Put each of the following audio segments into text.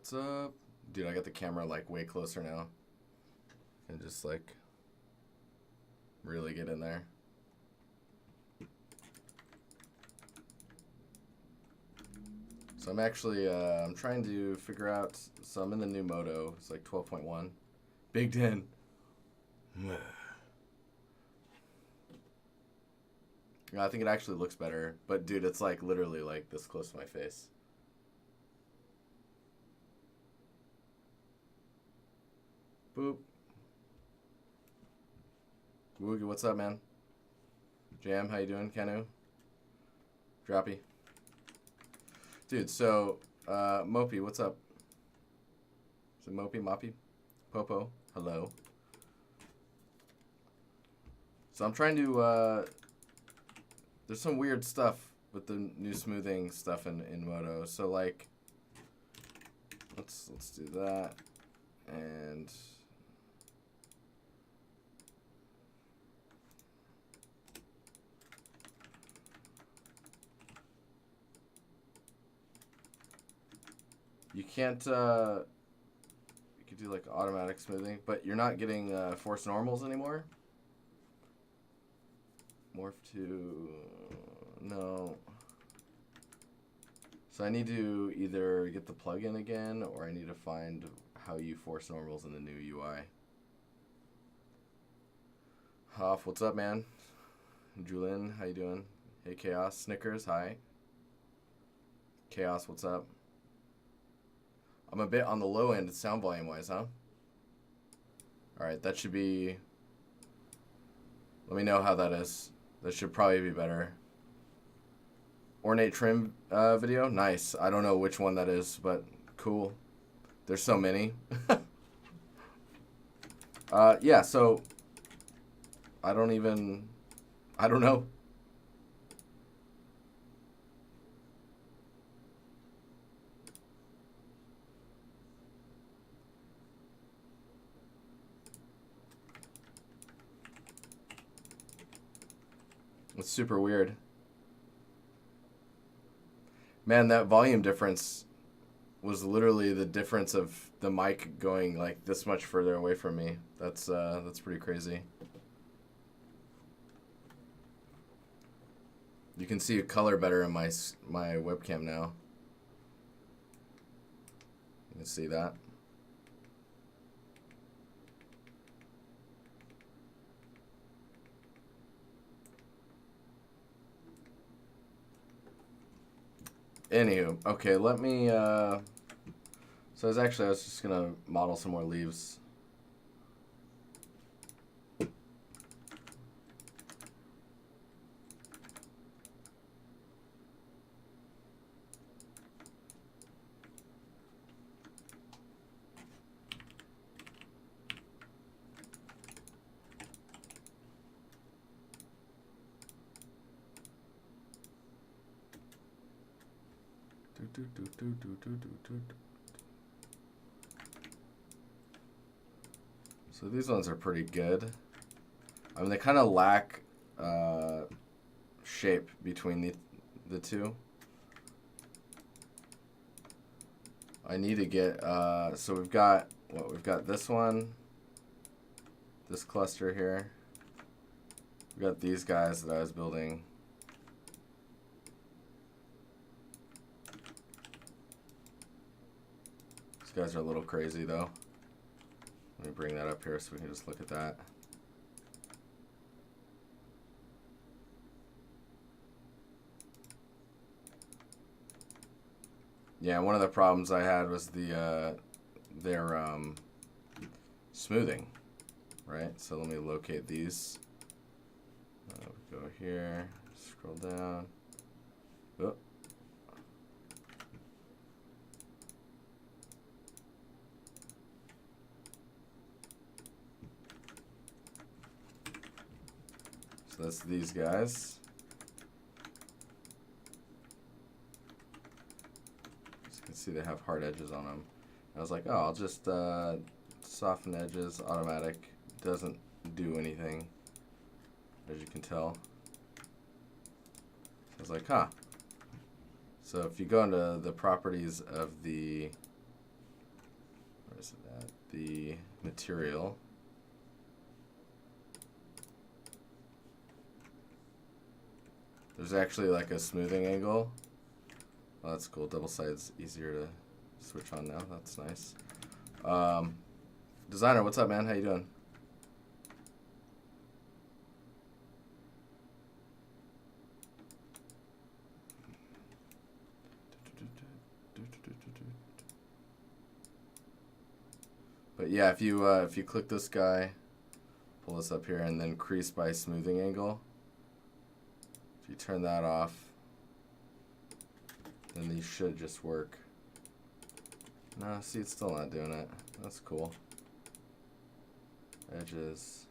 What's up? Dude, I got the camera like way closer now. And just like really get in there. So I'm actually, I'm trying to figure out, so I'm in the new Moto. It's like 12.1. Big Den. I think it actually looks better. But dude, it's like literally like this close to my face. Boop. Woogie, what's up, man? Jam, how you doing? Kanu? Droppy. Dude, so, Mopey, what's up? Is it Mopey, Moppy? Popo, hello. So I'm trying to, there's some weird stuff with the new smoothing stuff in Moto. So, like, let's do that. And you can't, you could do like automatic smoothing, but you're not getting force normals anymore. Morph to, no. So I need to either get the plugin again, or I need to find how you force normals in the new UI. Hoff, what's up, man? Julian, how you doing? Hey, Chaos. Snickers, hi. Chaos, what's up? I'm a bit on the low end sound volume-wise, huh? Alright, that should be... Let me know how that is. That should probably be better. Ornate trim video? Nice. I don't know which one that is, but cool. There's so many. Yeah, so... I don't know. It's super weird. Man, that volume difference was literally the difference of the mic going like this much further away from me. That's pretty crazy. You can see a color better in my webcam now. You can see that. Anywho, okay, let me, so I was just gonna model some more leaves. So these ones are pretty good. I mean, they kind of lack shape between the two. I need to get, so we've got this one, this cluster here. We've got these guys that I was building. These guys are a little crazy though. Let me bring that up here so we can just look at that. Yeah, one of the problems I had was their smoothing, right? So let me locate these. Go here, scroll down. Oh. So that's these guys. As you can see, they have hard edges on them. I was like, oh, I'll just soften edges, automatic. Doesn't do anything, as you can tell. I was like, huh. So if you go into the properties of the where's it at? The material. There's actually like a smoothing angle. Oh, that's cool. Double side's easier to switch on now. That's nice. Designer, what's up, man? How you doing? But yeah, if you click this guy, pull this up here, and then crease by smoothing angle. If you turn that off, then these should just work. No, see, it's still not doing it. That's cool. Edges.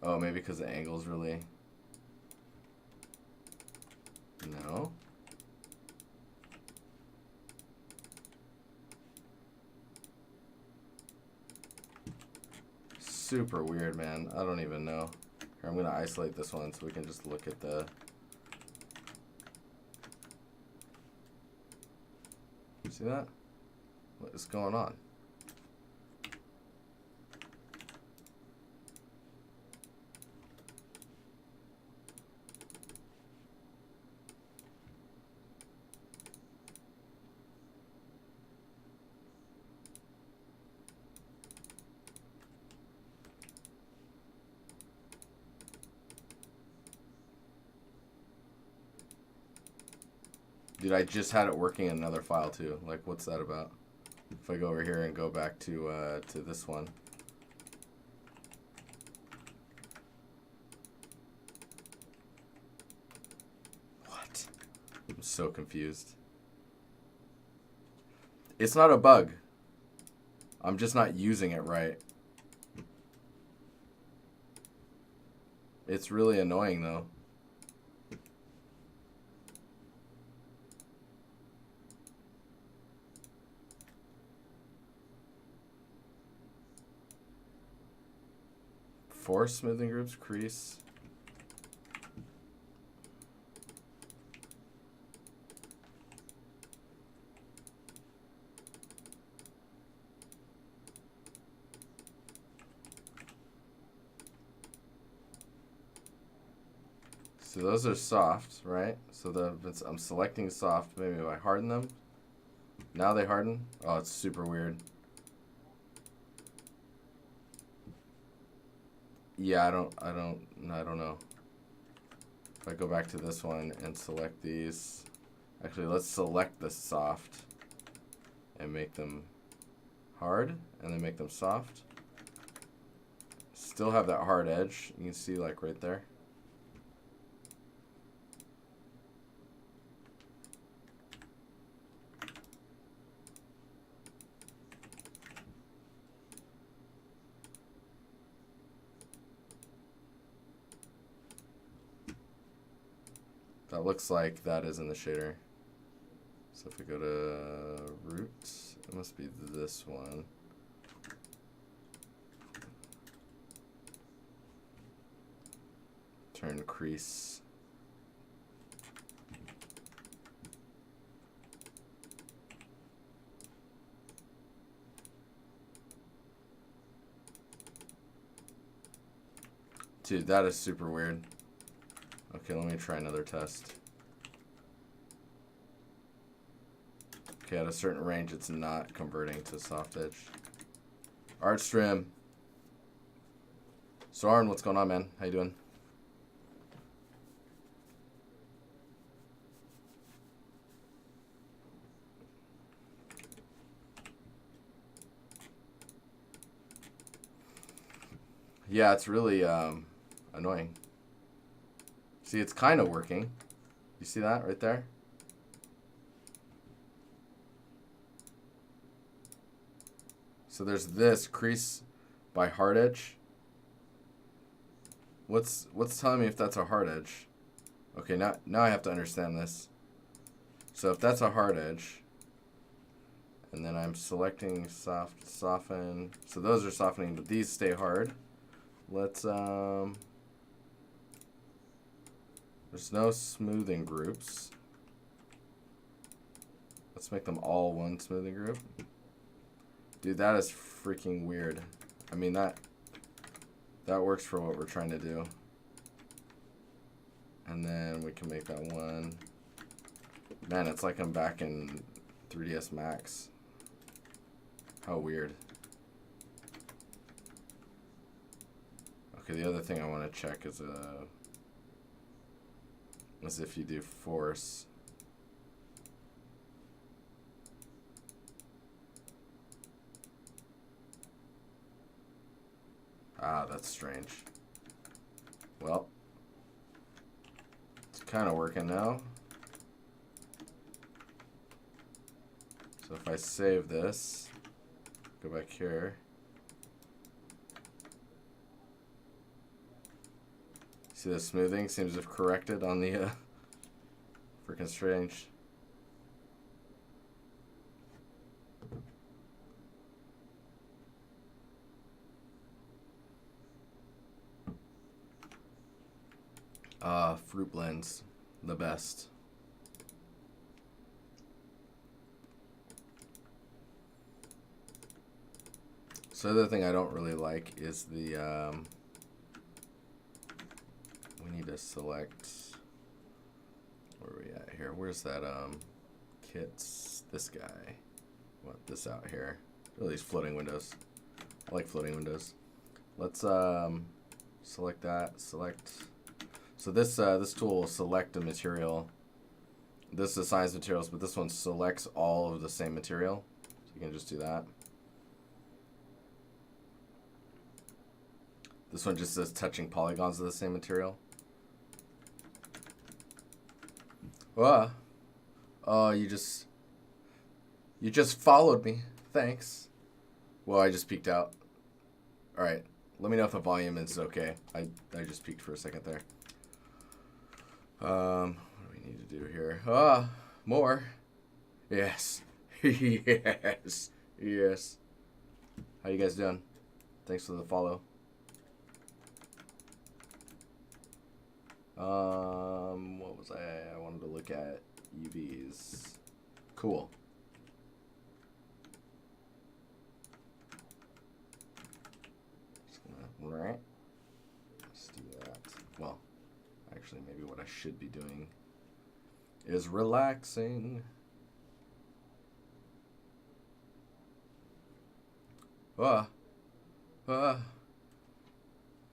Oh, maybe because the angle's really... No. Super weird, man. I don't even know. Here, I'm going to isolate this one so we can just look at the... See that? What is going on? Dude, I just had it working in another file too. Like, what's that about? If I go over here and go back to this one. What? I'm so confused. It's not a bug. I'm just not using it right. It's really annoying though. Four smoothing groups, crease. So those are soft, right? So I'm selecting soft. Maybe if I harden them. Now they harden. Oh, it's super weird. Yeah, I don't know. If I go back to this one and select these, actually let's select the soft and make them hard, and then make them soft. Still have that hard edge. You can see like right there. That looks like that is in the shader. So if we go to roots, it must be this one. Turn crease. Dude, that is super weird. Okay, let me try another test. Okay, at a certain range, it's not converting to soft edge. Artstream. Soren, what's going on, man? How you doing? Yeah, it's really annoying. See, it's kind of working. You see that right there? So there's this crease by hard edge. What's telling me if that's a hard edge? Okay, now I have to understand this. So if that's a hard edge, and then I'm selecting soft, soften. So those are softening, but these stay hard. Let's there's no smoothing groups. Let's make them all one smoothing group. Dude, that is freaking weird. I mean, that works for what we're trying to do. And then we can make that one. Man, it's like I'm back in 3ds Max. How weird. Okay, the other thing I want to check is if you do force. Ah, that's strange. Well, it's kind of working now. So if I save this, go back here. See the smoothing seems to have corrected on the freaking strange. Fruit blends, the best. So the other thing I don't really like is the we need to select, where are we at here? Where's that kits? This guy. I want this out here. Oh, these floating windows. I like floating windows. Let's select that. Select. So this this tool will select a material. This assigns materials, but this one selects all of the same material. So you can just do that. This one just says touching polygons of the same material. Oh, you just followed me. Thanks. Well, I just peeked out. All right. Let me know if the volume is okay. I just peeked for a second there. What do we need to do here? More. Yes. Yes. Yes. How you guys doing? Thanks for the follow. What was I wanted to look at UVs. Cool. Just gonna, right? Let's do that. Well, actually, maybe what I should be doing is relaxing.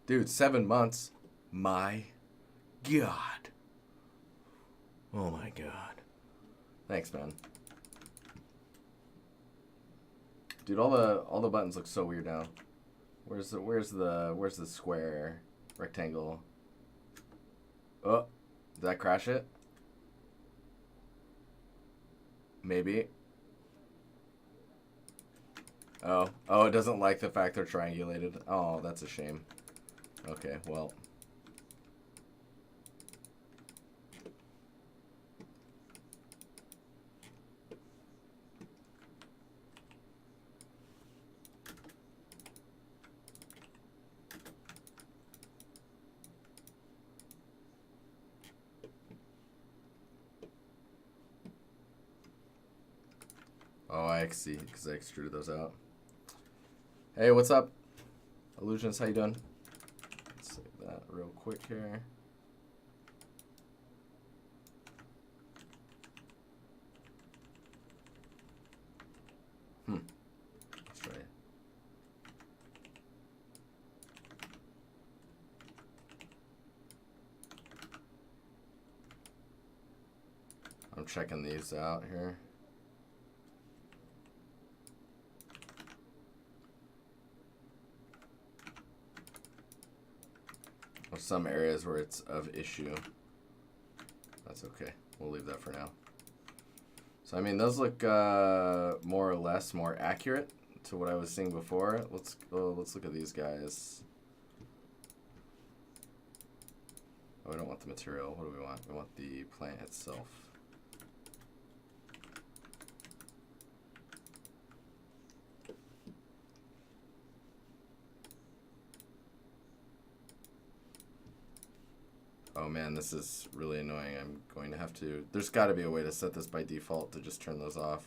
Dude, 7 months. My God. Oh my God. Thanks, man. Dude, all the buttons look so weird now. Where's the square rectangle? Oh, did that crash it? Maybe. Oh, it doesn't like the fact they're triangulated. Oh, that's a shame. Okay, well. Oh, I see, because I extruded those out. Hey, what's up? Illusions, how you doing? Let's save that real quick here. Let's try it. I'm checking these out here. There's some areas where it's of issue. That's okay. We'll leave that for now. So I mean, those look more or less more accurate to what I was seeing before. Let's look at these guys. Oh, we don't want the material. What do we want? We want the plant itself. Oh man, this is really annoying. I'm going to have to... There's got to be a way to set this by default to just turn those off.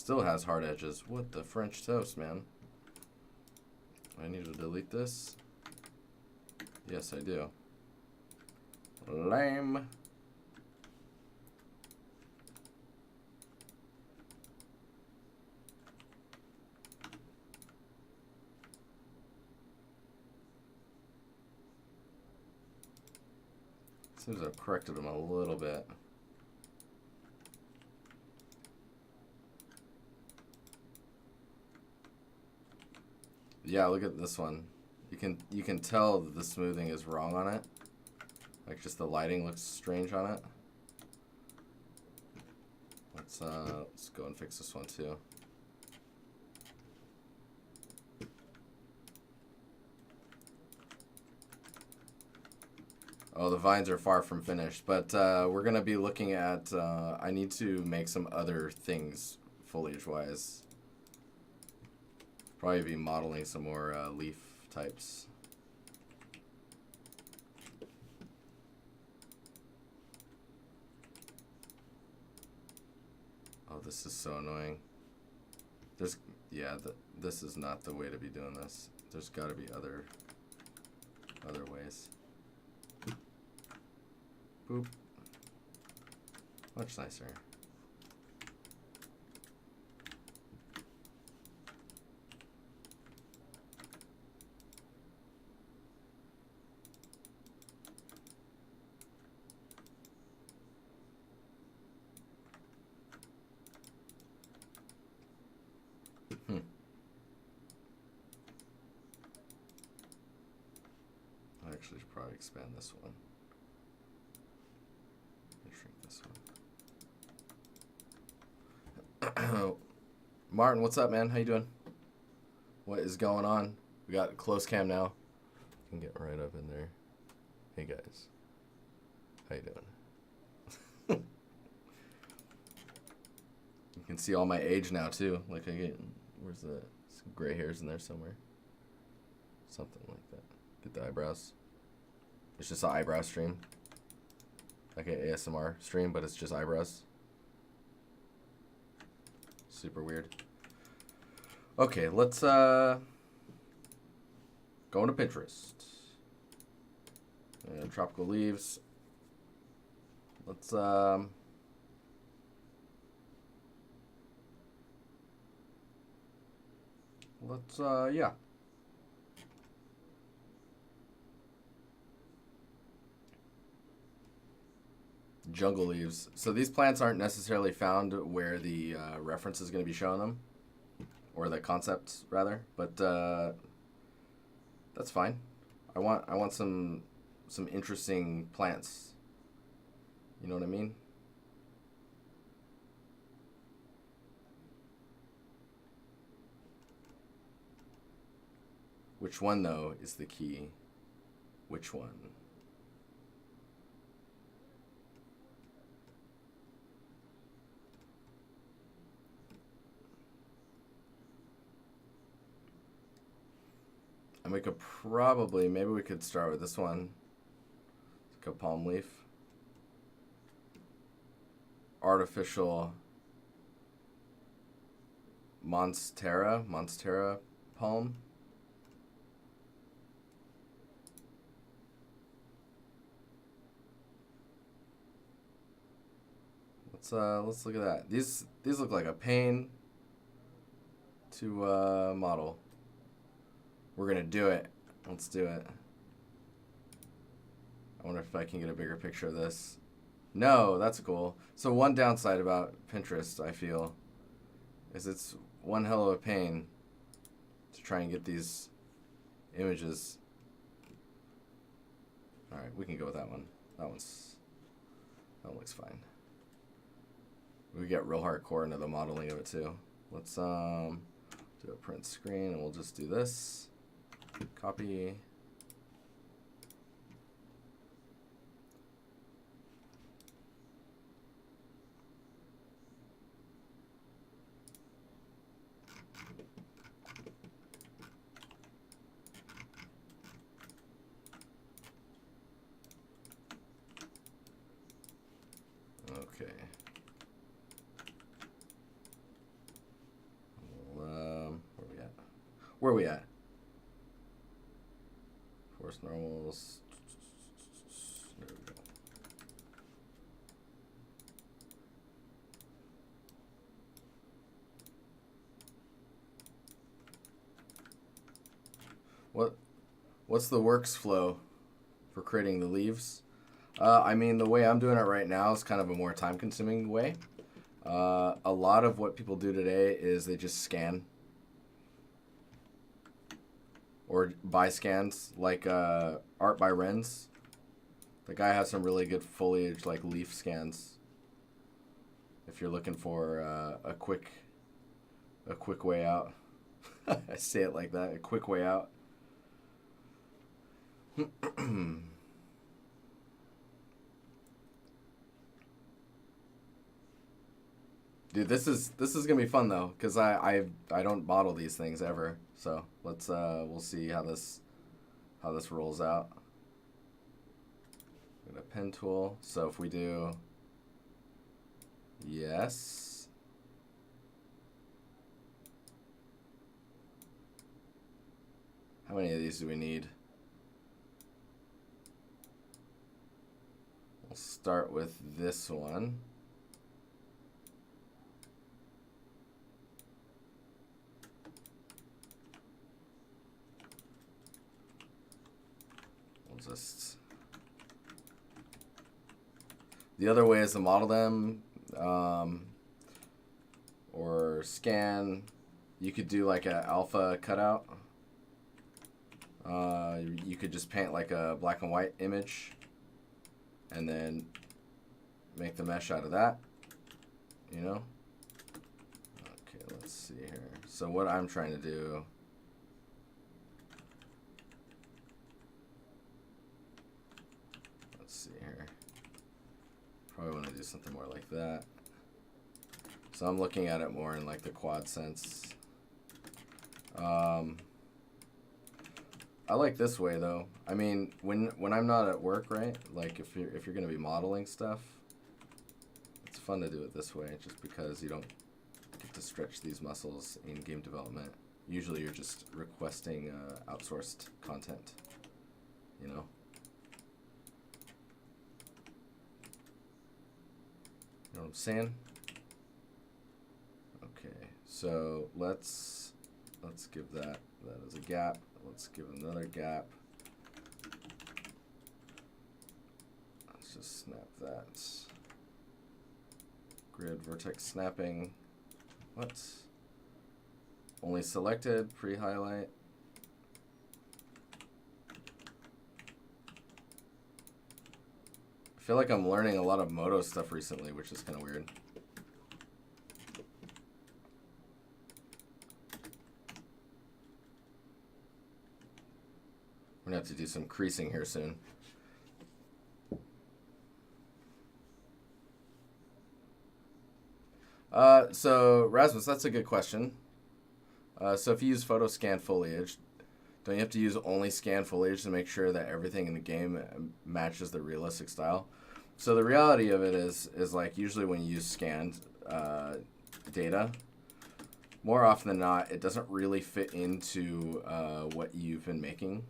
Still has hard edges. What the French toast, man? I need to delete this. Yes, I do. Lame. Seems I've corrected them a little bit. Yeah, look at this one. You can tell that the smoothing is wrong on it. Like just the lighting looks strange on it. Let's go and fix this one too. Oh, the vines are far from finished, but we're gonna be looking at. I need to make some other things foliage-wise. Probably be modeling some more leaf types. Oh, this is so annoying. This is not the way to be doing this. There's got to be other ways. Boop. Much nicer. I actually should probably expand this one. Shrink this one. Martin, what's up, man? How you doing? What is going on? We got close cam now. You can get right up in there. Hey guys, how you doing? You can see all my age now too. Like I get, where's the some gray hairs in there somewhere? Something like that. Get the eyebrows. It's just an eyebrow stream. Like an ASMR stream, but it's just eyebrows. Super weird. Okay, let's go into Pinterest. Tropical leaves. Let's yeah. Jungle leaves. So these plants aren't necessarily found where the reference is going to be showing them, or the concept rather. But that's fine. I want some interesting plants. You know what I mean? Which one though is the key? Which one? And we could probably, maybe we could start with this one. It's like a palm leaf. Artificial Monstera palm. Let's look at that. These look like a pain to model. We're gonna do it. Let's do it. I wonder if I can get a bigger picture of this. No, that's cool. So one downside about Pinterest, I feel, is it's one hell of a pain to try and get these images. All right, we can go with that one. That one looks fine. We get real hardcore into the modeling of it too. Let's do a print screen, and we'll just do this. Copy. Okay. Where are we at? Force normals. There we go. What's the works flow for creating the leaves? I mean, the way I'm doing it right now is kind of a more time-consuming way. A lot of what people do today is they just scan or buy scans, like Art by Renz. The guy has some really good foliage, like leaf scans. If you're looking for a quick way out, I say it like that, a quick way out. Dude, this is gonna be fun though, cause I don't bottle these things ever. So let's we'll see how this rolls out. Got a pen tool. So if we do yes. How many of these do we need? We'll start with this one. Just the other way is to model them or scan. You could do like an alpha cutout. You could just paint like a black and white image and then make the mesh out of that, you know? Okay, let's see here. So what I'm trying to do, probably want to do something more like that. So I'm looking at it more in like the quad sense. I like this way though. I mean, when I'm not at work, right? Like if you're gonna be modeling stuff, it's fun to do it this way, just because you don't get to stretch these muscles in game development. Usually you're just requesting outsourced content, you know. You know what I'm saying? Okay, so let's give that as a gap. Let's give another gap. Let's just snap that. Grid vertex snapping. What? Only selected, pre-highlight. I feel like I'm learning a lot of Moto stuff recently, which is kind of weird. I'm gonna have to do some creasing here soon. So Rasmus, that's a good question. So if you use photo scan foliage, don't you have to use only scan foliage to make sure that everything in the game matches the realistic style? So the reality of it is like usually when you use scanned data, more often than not, it doesn't really fit into what you've been making,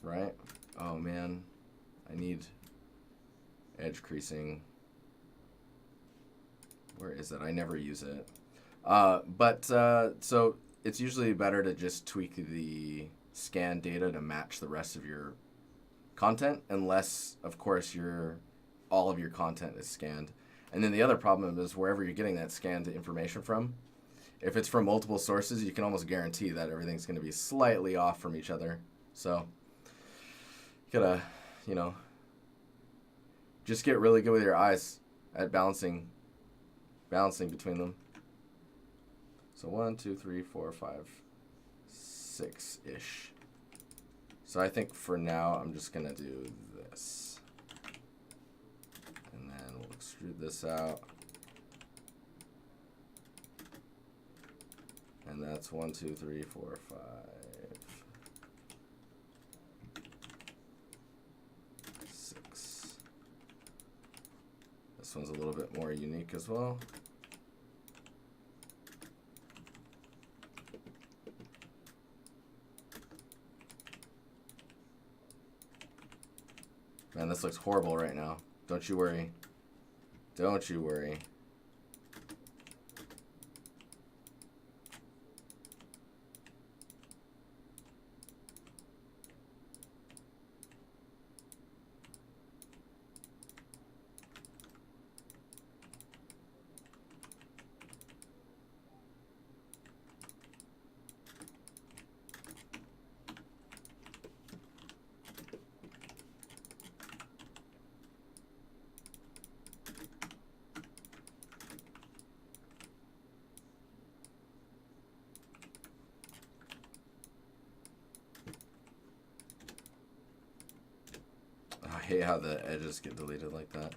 right? Oh man, I need edge creasing. Where is it? I never use it. So it's usually better to just tweak the scan data to match the rest of your content, unless, of course, all of your content is scanned. And then the other problem is wherever you're getting that scanned information from, if it's from multiple sources, you can almost guarantee that everything's going to be slightly off from each other. So you gotta, just get really good with your eyes at balancing between them. So 1, 2, 3, 4, 5, 6-ish. So I think for now I'm just gonna do this. And then we'll extrude this out. And that's 1, 2, 3, 4, 5. 6. This one's a little bit more unique as well. this looks horrible right now. Don't you worry. Don't you worry. I hate how the edges get deleted like that.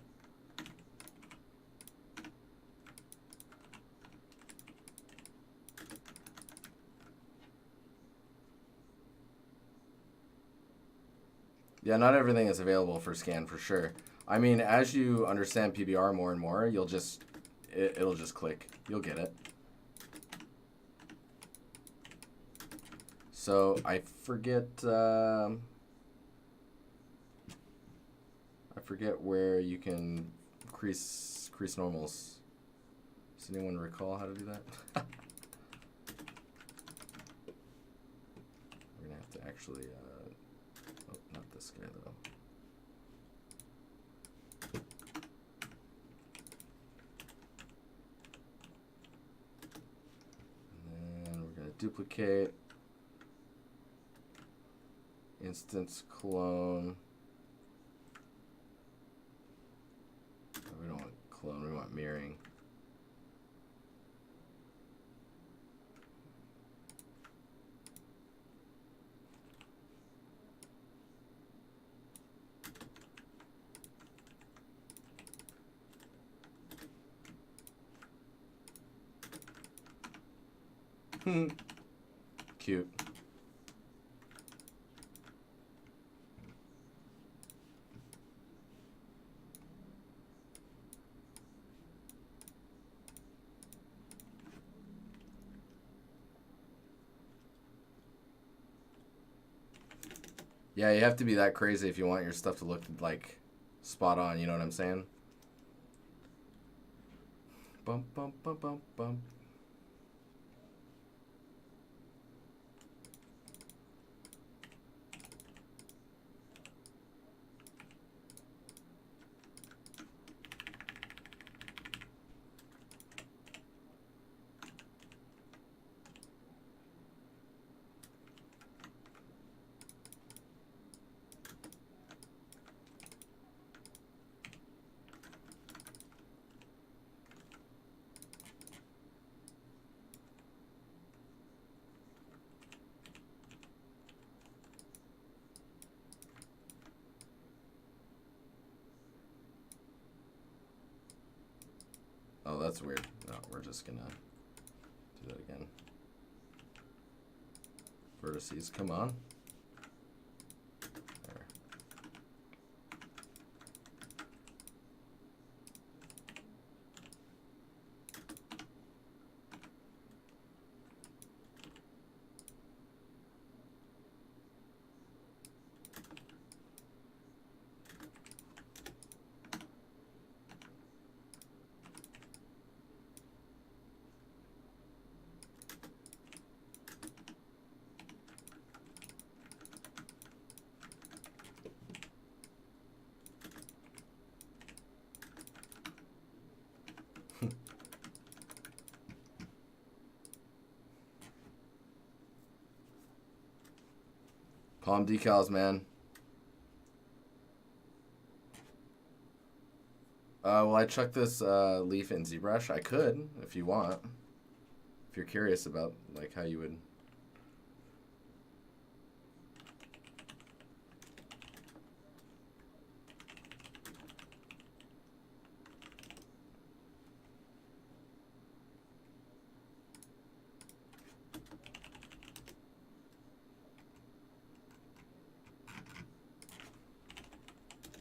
Yeah, not everything is available for scan for sure. I mean, as you understand PBR more and more, you'll just, it'll just click. You'll get it. So I forget where you can crease normals. Does anyone recall how to do that? We're gonna have to actually oh, not this guy though. And then we're gonna duplicate, instance clone. We don't want clone, we want mirroring. Cute. Yeah, you have to be that crazy if you want your stuff to look like spot on, you know what I'm saying? Bump, bump, bump, bump, bump. Oh, that's weird. No, we're just gonna do that again. Vertices, come on. There. Palm decals, man. Will I chuck this leaf in ZBrush? I could, if you want. If you're curious about like how you would.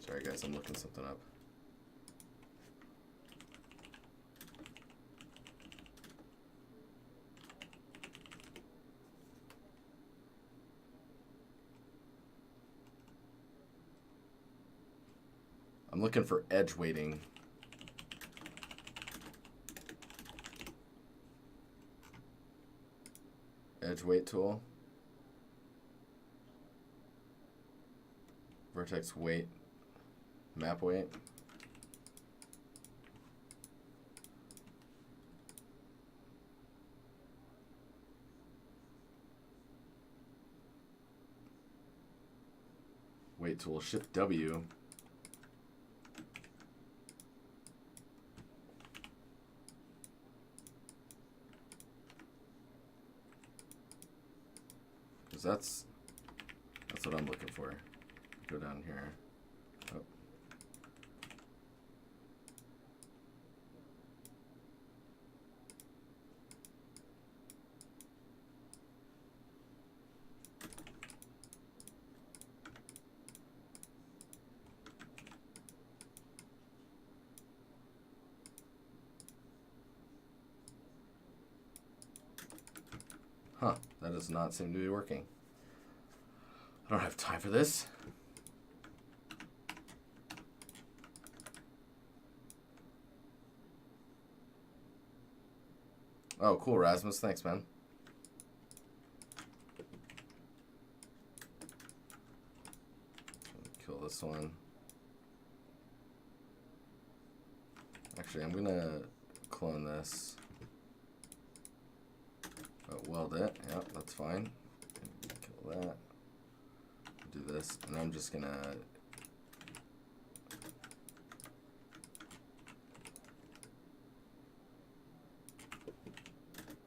Sorry guys, I'm looking something up. I'm looking for edge weighting. Edge weight tool. Vertex weight. Map weight. Weight tool. Shift W. That's what I'm looking for. Go down here. Oh. Huh, that does not seem to be working. I don't have time for this. Oh, cool, Rasmus. Thanks, man. Kill this one. Actually, I'm gonna clone this. Oh, weld it. Yep, that's fine. Kill that. Do this, and I'm just gonna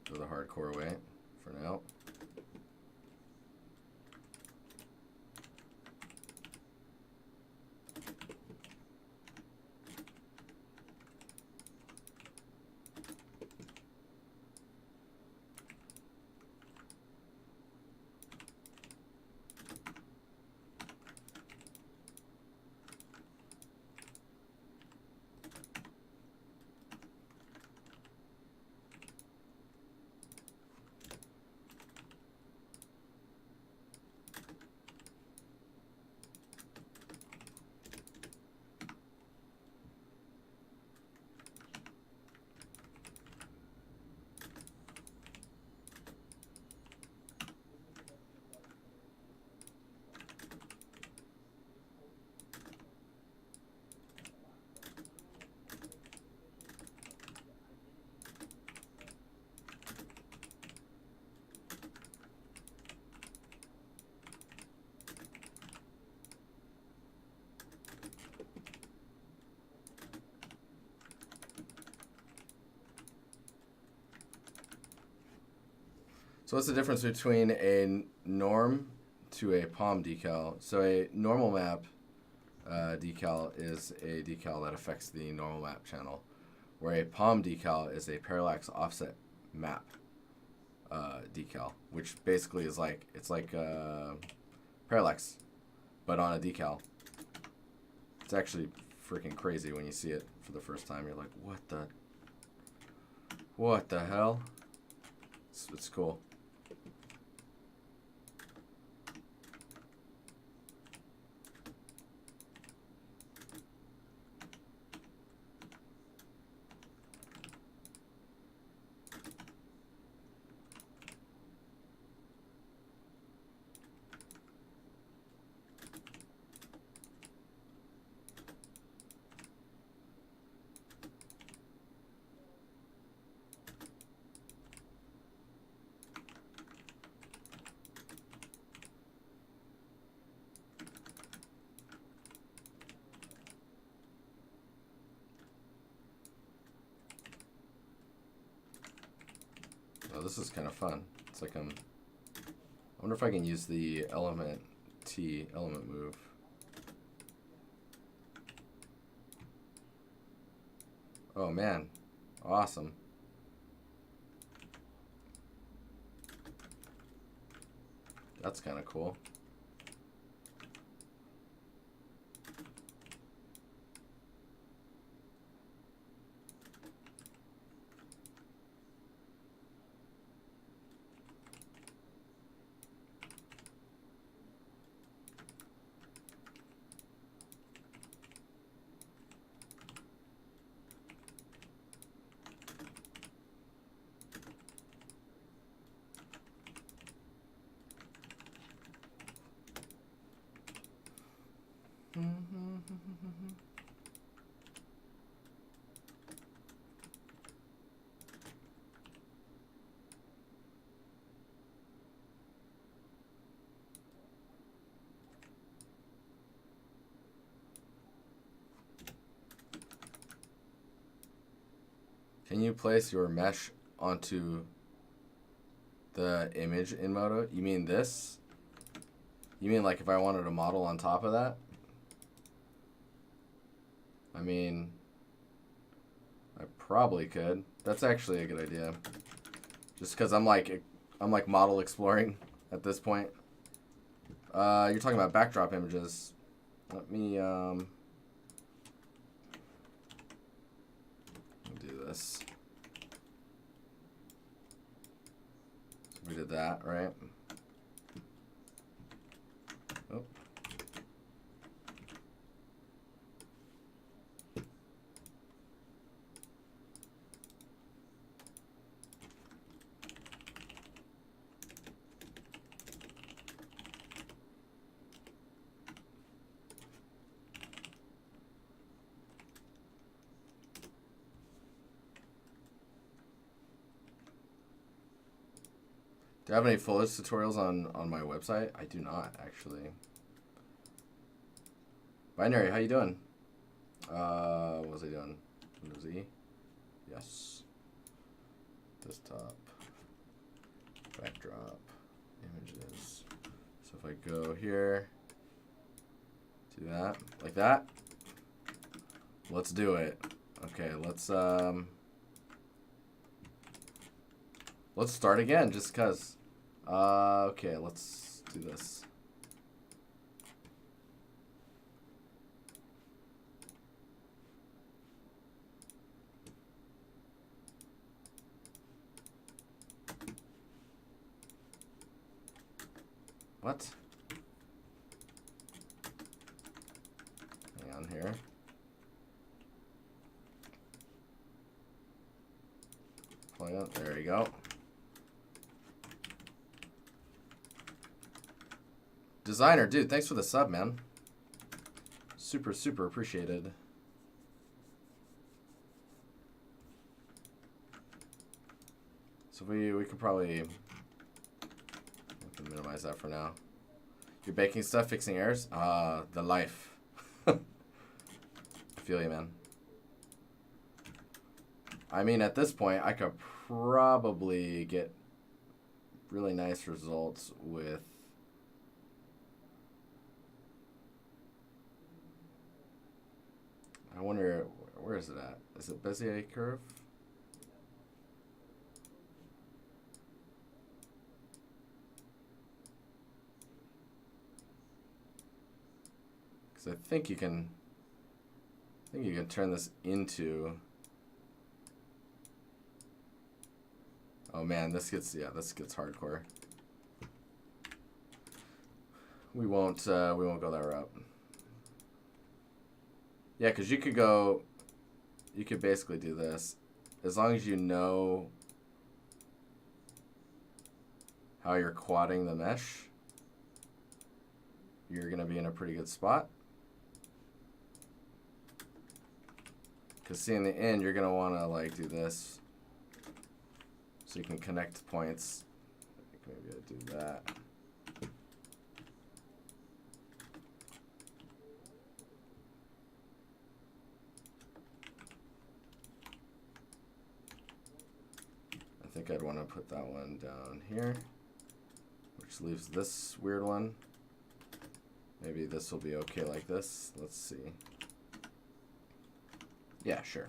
go the hardcore way for now. So what's the difference between a norm to a palm decal? So a normal map decal is a decal that affects the normal map channel, where a palm decal is a parallax offset map decal, which basically is like, it's like parallax, but on a decal. It's actually freaking crazy when you see it for the first time. You're like, what the hell? It's cool. Oh, this is kind of fun. It's like I wonder if I can use the element move. Oh man, awesome. That's kind of cool. Can you place your mesh onto the image in Moto? You mean this? You mean like if I wanted a model on top of that? I mean, I probably could. That's actually a good idea. Just because I'm like model exploring at this point. You're talking about backdrop images. Let me do this. So we did that, right? Oh. Do I have any Foliage tutorials on my website? I do not, actually. Binary, how you doing? What was I doing? Windows E? Yes. Desktop. Backdrop. Images. So if I go here, do that, like that. Let's do it. Okay, let's start again, just cause. Okay, let's do this. What? Hang on here. Plug up. There you go. Designer, dude, thanks for the sub, man. Super, super appreciated. So we could probably minimize that for now. You're baking stuff, fixing errors? The life. I feel you, man. I mean, at this point, I could probably get really nice results with I wonder, where is it at? Is it Bezier curve? Because I think you can turn this into. Oh man, this gets hardcore. We won't go that route. Yeah, because you could basically do this. As long as you know how you're quadding the mesh, you're going to be in a pretty good spot. Because see, in the end, you're going to want to like do this so you can connect points. Maybe I do that. I think I'd want to put that one down here, which leaves this weird one. Maybe this will be okay like this. Let's see. Yeah, sure.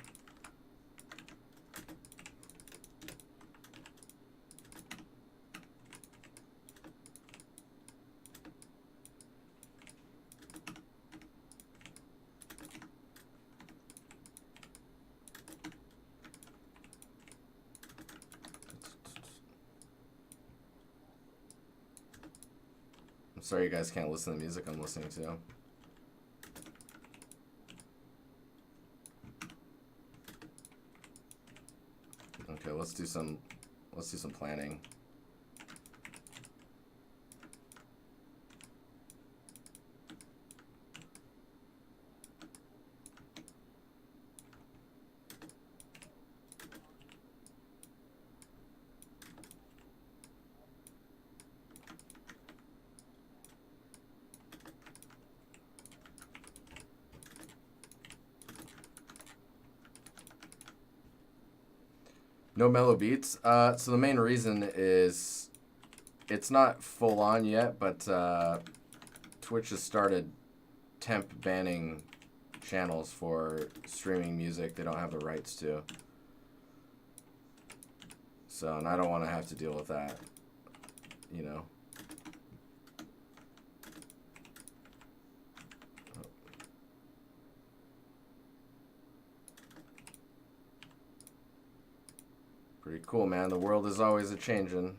I'm sorry you guys can't listen to the music I'm listening to. Okay, let's do some planning. No mellow beats. So the main reason is it's not full on yet, but Twitch has started temp banning channels for streaming music they don't have the rights to. So, and I don't want to have to deal with that, you know. Pretty cool, man. The world is always a-changing.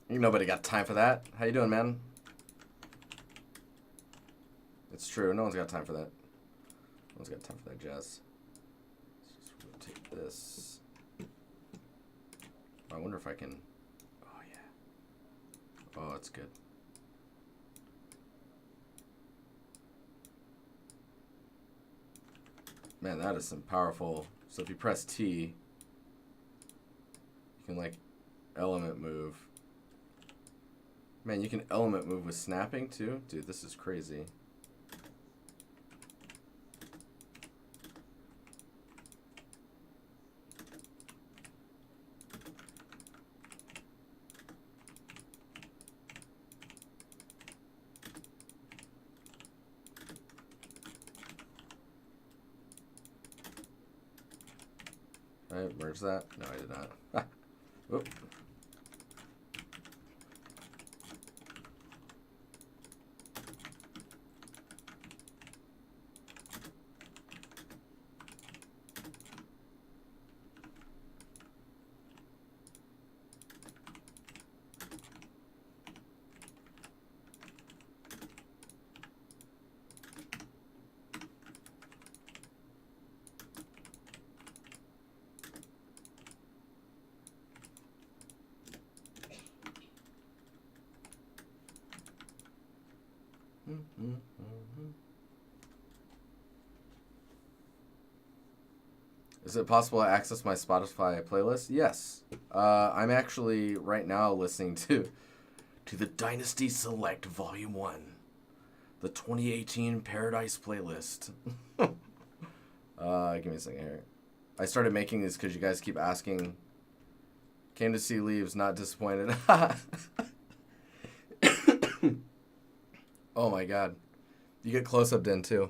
Ain't nobody got time for that. How you doing, man? It's true. No one's got time for that. No one's got time for that jazz. Let's just rotate this. I wonder if I can... Oh, yeah. Oh, that's good. Man, that is some powerful... So if you press T, you can, like, element move. Man, you can element move with snapping, too? Dude, this is crazy. Right, merge that? No, I did not. Ah. Whoop. Is it possible to access my Spotify playlist? Yes. I'm actually right now listening to the DiNusty Select Volume 1. The 2018 Paradise playlist. Give me a second here. I started making these because you guys keep asking. Came to see Leaves, not disappointed. Oh my god. You get close-up then too.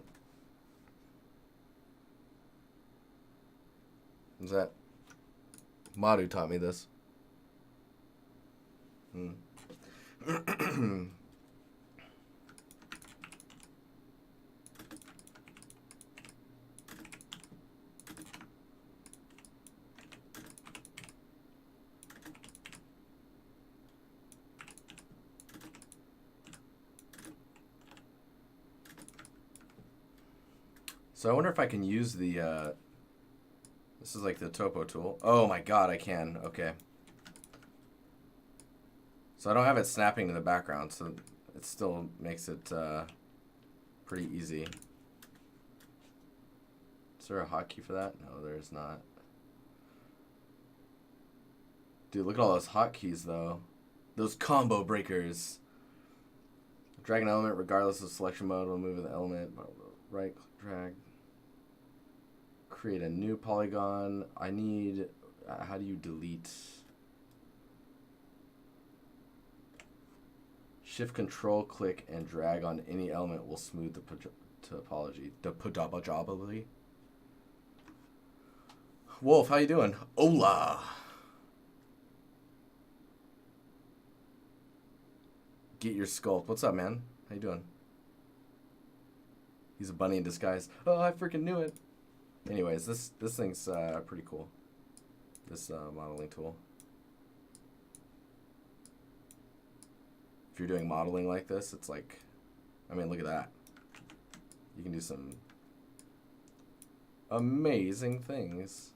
What's that? Madhu taught me this. So I wonder if I can use the, this is like the topo tool. Oh my god, I can. Okay. So I don't have it snapping to the background, so it still makes it pretty easy. Is there a hotkey for that? No, there's not. Dude, look at all those hotkeys, though. Those combo breakers. Drag an element regardless of selection mode. We'll move the element. Right click, drag. Create a new polygon. I need... how do you delete? Shift control click and drag on any element will smooth the topology. The podabajably. Wolf, how you doing? Hola. Get your sculpt. What's up, man? How you doing? He's a bunny in disguise. Oh, I freaking knew it. Anyways, this thing's pretty cool. This modeling tool. If you're doing modeling like this, it's like, I mean, look at that. You can do some amazing things.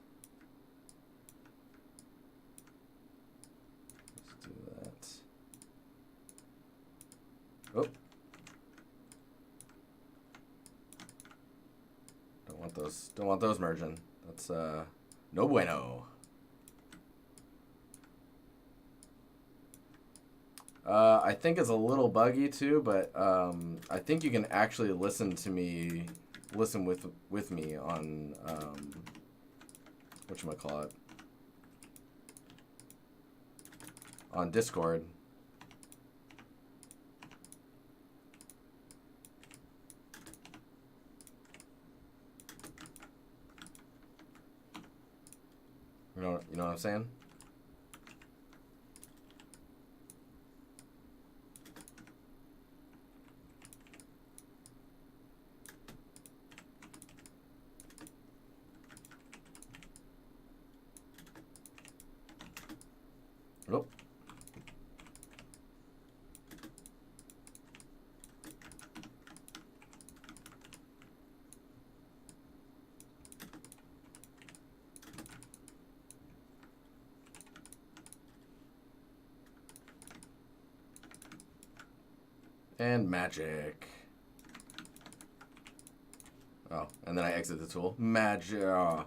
Let's do that. Oh. Don't want those. Don't want those merging. That's no bueno. I think it's a little buggy too, but I think you can actually listen with me on whatchamacallit, on Discord. You know what I'm saying? Nope. And magic. Oh, and then I exit the tool. Magic. Oh,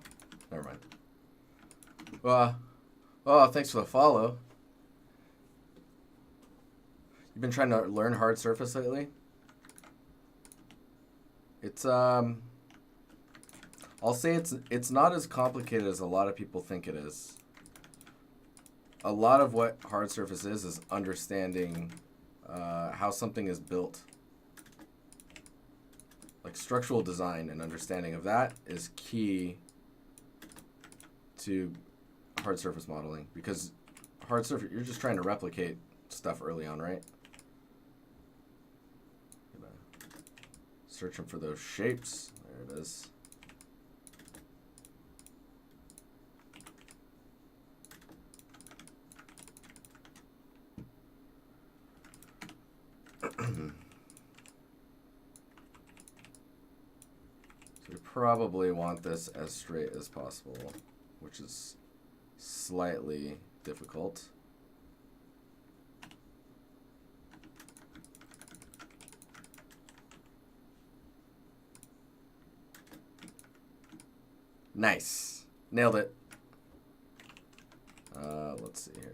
never mind. Oh, thanks for the follow. You've been trying to learn hard surface lately? It's I'll say it's not as complicated as a lot of people think it is. A lot of what hard surface is understanding how something is built. Like structural design and understanding of that is key to hard surface modeling, because hard surface, you're just trying to replicate stuff early on, right? Searching for those shapes. There it is. So we probably want this as straight as possible, which is slightly difficult. Nice. Nailed it. Let's see here.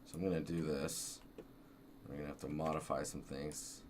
So I'm going to do this. I'm going to have to modify some things.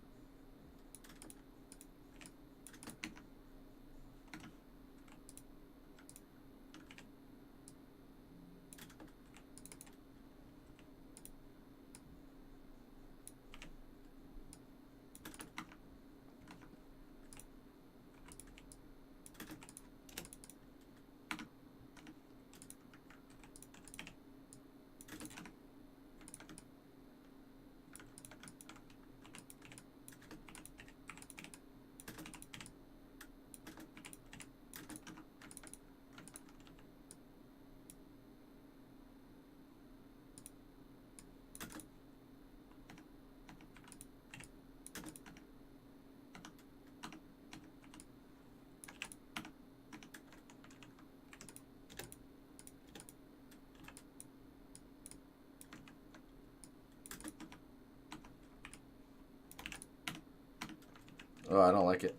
Oh, I don't like it.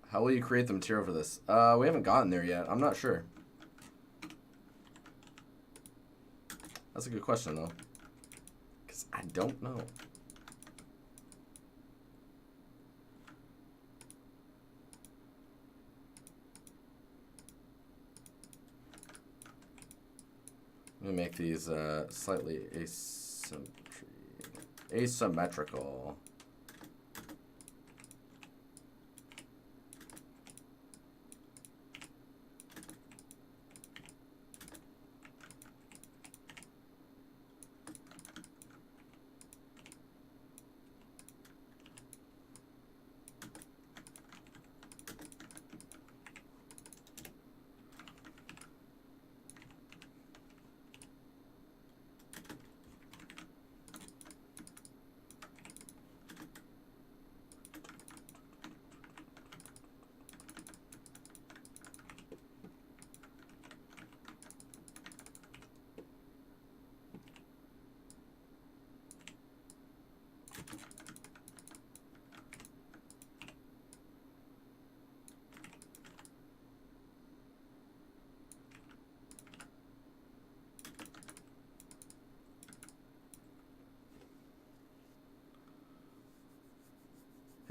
How will you create the material for this? We haven't gotten there yet. I'm not sure. That's a good question, though. Because I don't know. I'm going to make these slightly asymmetrical.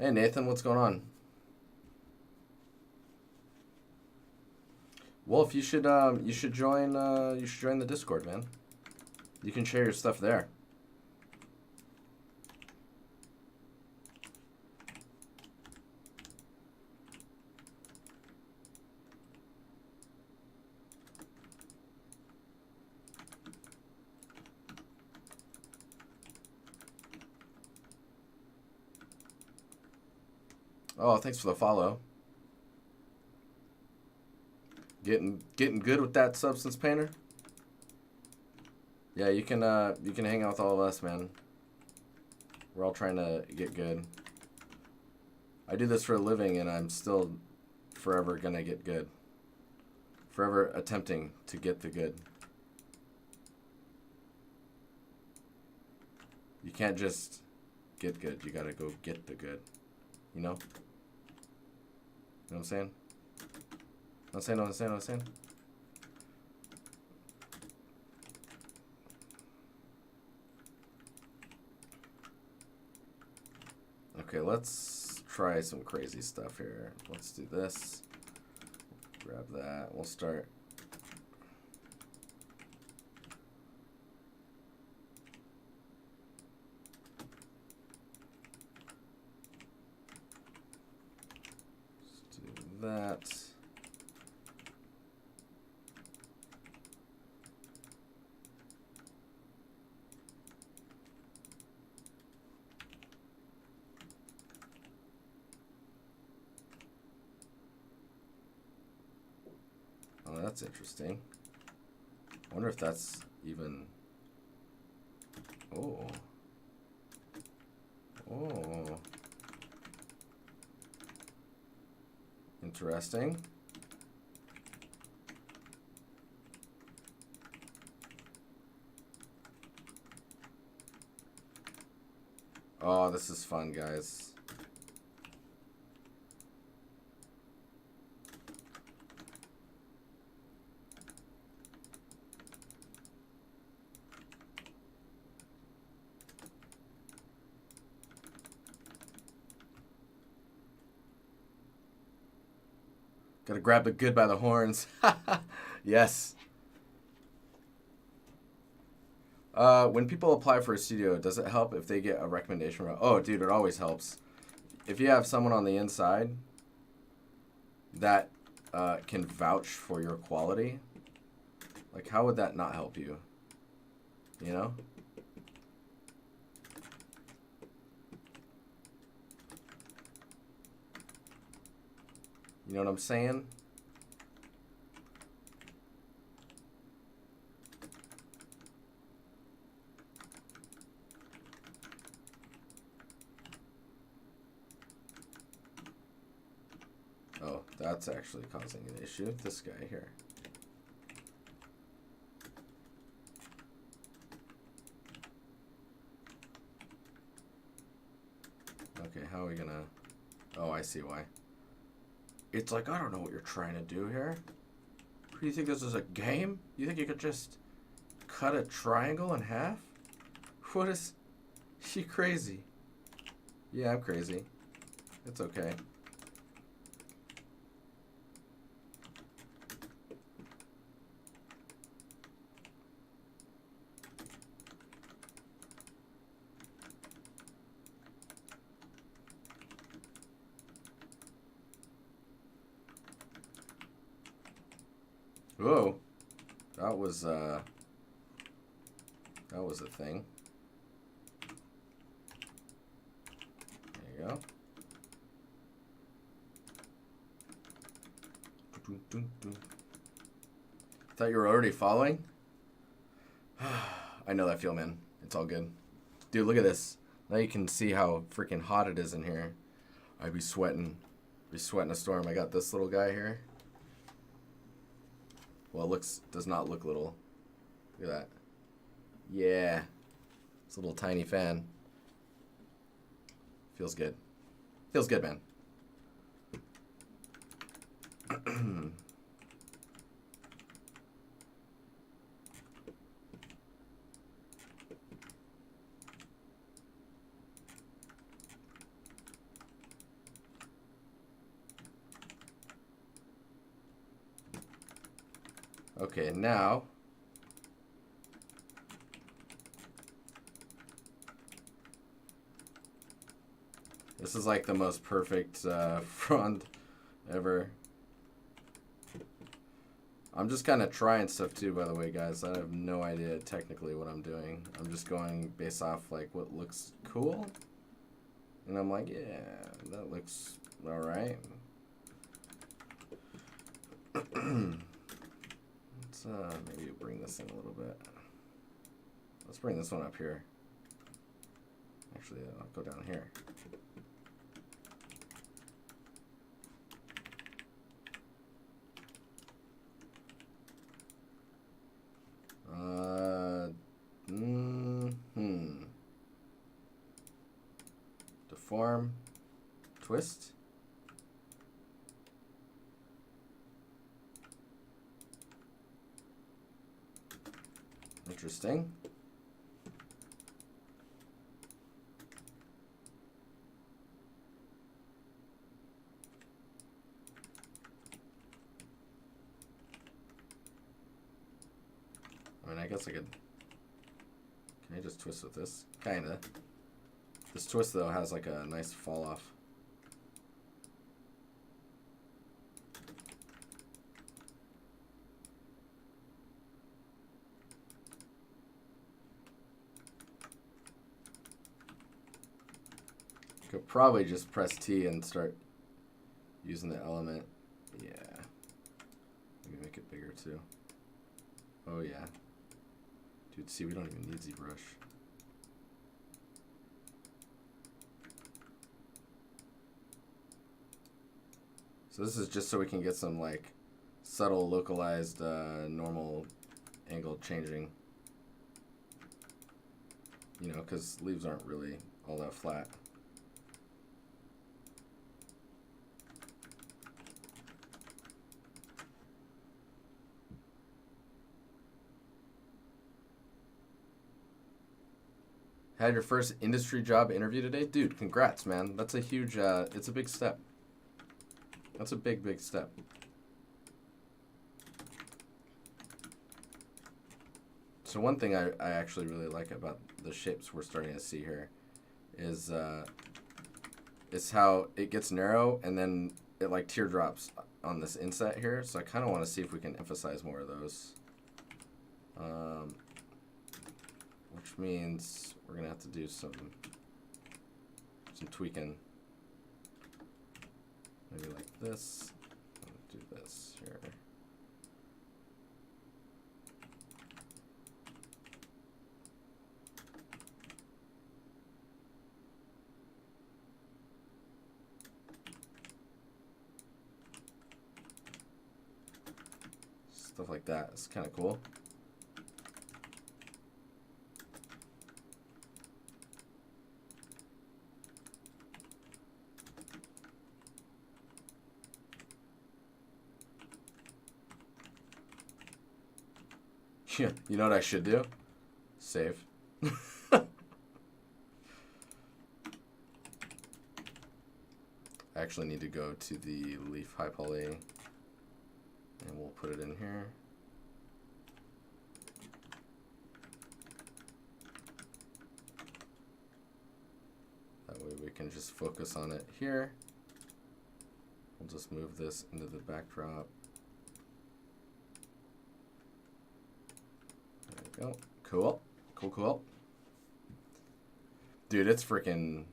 Hey Nathan, what's going on? Wolf, you should join the Discord, man. You can share your stuff there. Oh, thanks for the follow. Getting good with that substance painter? Yeah, you can hang out with all of us, man. We're all trying to get good. I do this for a living and I'm still forever gonna get good. Forever attempting to get the good. You can't just get good, you gotta go get the good. You know? You know what I'm saying? Know what I'm saying? Okay, let's try some crazy stuff here. Let's do this. Grab that. We'll start. Let's do that. Oh, that's interesting. I wonder if that's even... Oh. Oh. Interesting. Oh, this is fun, guys. Gotta grab the good by the horns. Yes. When people apply for a studio, does it help if they get a recommendation? Oh, dude, it always helps. If you have someone on the inside that can vouch for your quality, like, how would that not help you? You know? You know what I'm saying? Oh, that's actually causing an issue. This guy here. Okay, how are we gonna... Oh, I see why. It's like, I don't know what you're trying to do here. Do you think this is a game? You think you could just cut a triangle in half? What is... She crazy? Yeah, I'm crazy. It's okay. Whoa. That was a thing. There you go. Thought you were already following? I know that feel, man. It's all good. Dude, look at this. Now you can see how freaking hot it is in here. I'd be sweating. Be sweating a storm. I got this little guy here. Well, it does not look little. Look at that. Yeah. It's a little tiny fan. Feels good. Feels good, man. Okay, now this is like the most perfect front ever. I'm just kind of trying stuff too, by the way, guys. I have no idea technically what I'm doing. I'm just going based off like what looks cool. And I'm like, yeah, that looks all right. Let's maybe bring this in a little bit. Let's bring this one up here. Actually, I'll go down here. Deform, twist. Interesting. I mean, I guess I could. Can I just twist with this? Kinda. This twist, though, has like a nice fall off. Could probably just press T and start using the element. Yeah. Maybe make it bigger, too. Oh, yeah. Dude, see, we don't even need ZBrush. So this is just so we can get some like subtle localized normal angle changing, you know, because leaves aren't really all that flat. Had your first industry job interview today? Dude, congrats, man. That's a huge, it's a big step. That's a big, big step. So one thing I actually really like about the shapes we're starting to see here is how it gets narrow and then it like teardrops on this inset here. So I kind of want to see if we can emphasize more of those. Which means we're going to have to do some tweaking. Maybe like this. I'll do this here. Stuff like that. It's kind of cool. Yeah, you know what I should do? Save. I actually need to go to the leaf high poly and we'll put it in here. That way we can just focus on it here. We'll just move this into the backdrop. There we go. Cool. Cool, cool. Dude, it's freaking...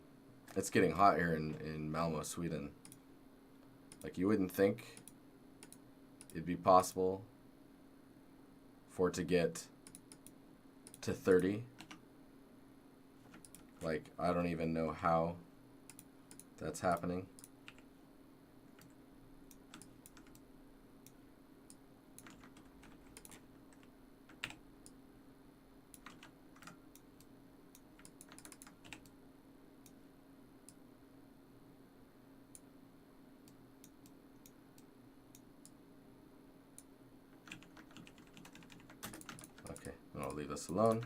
It's getting hot here in Malmö, Sweden. Like, you wouldn't think it'd be possible for it to get to 30. Like, I don't even know how that's happening. I'll leave this alone.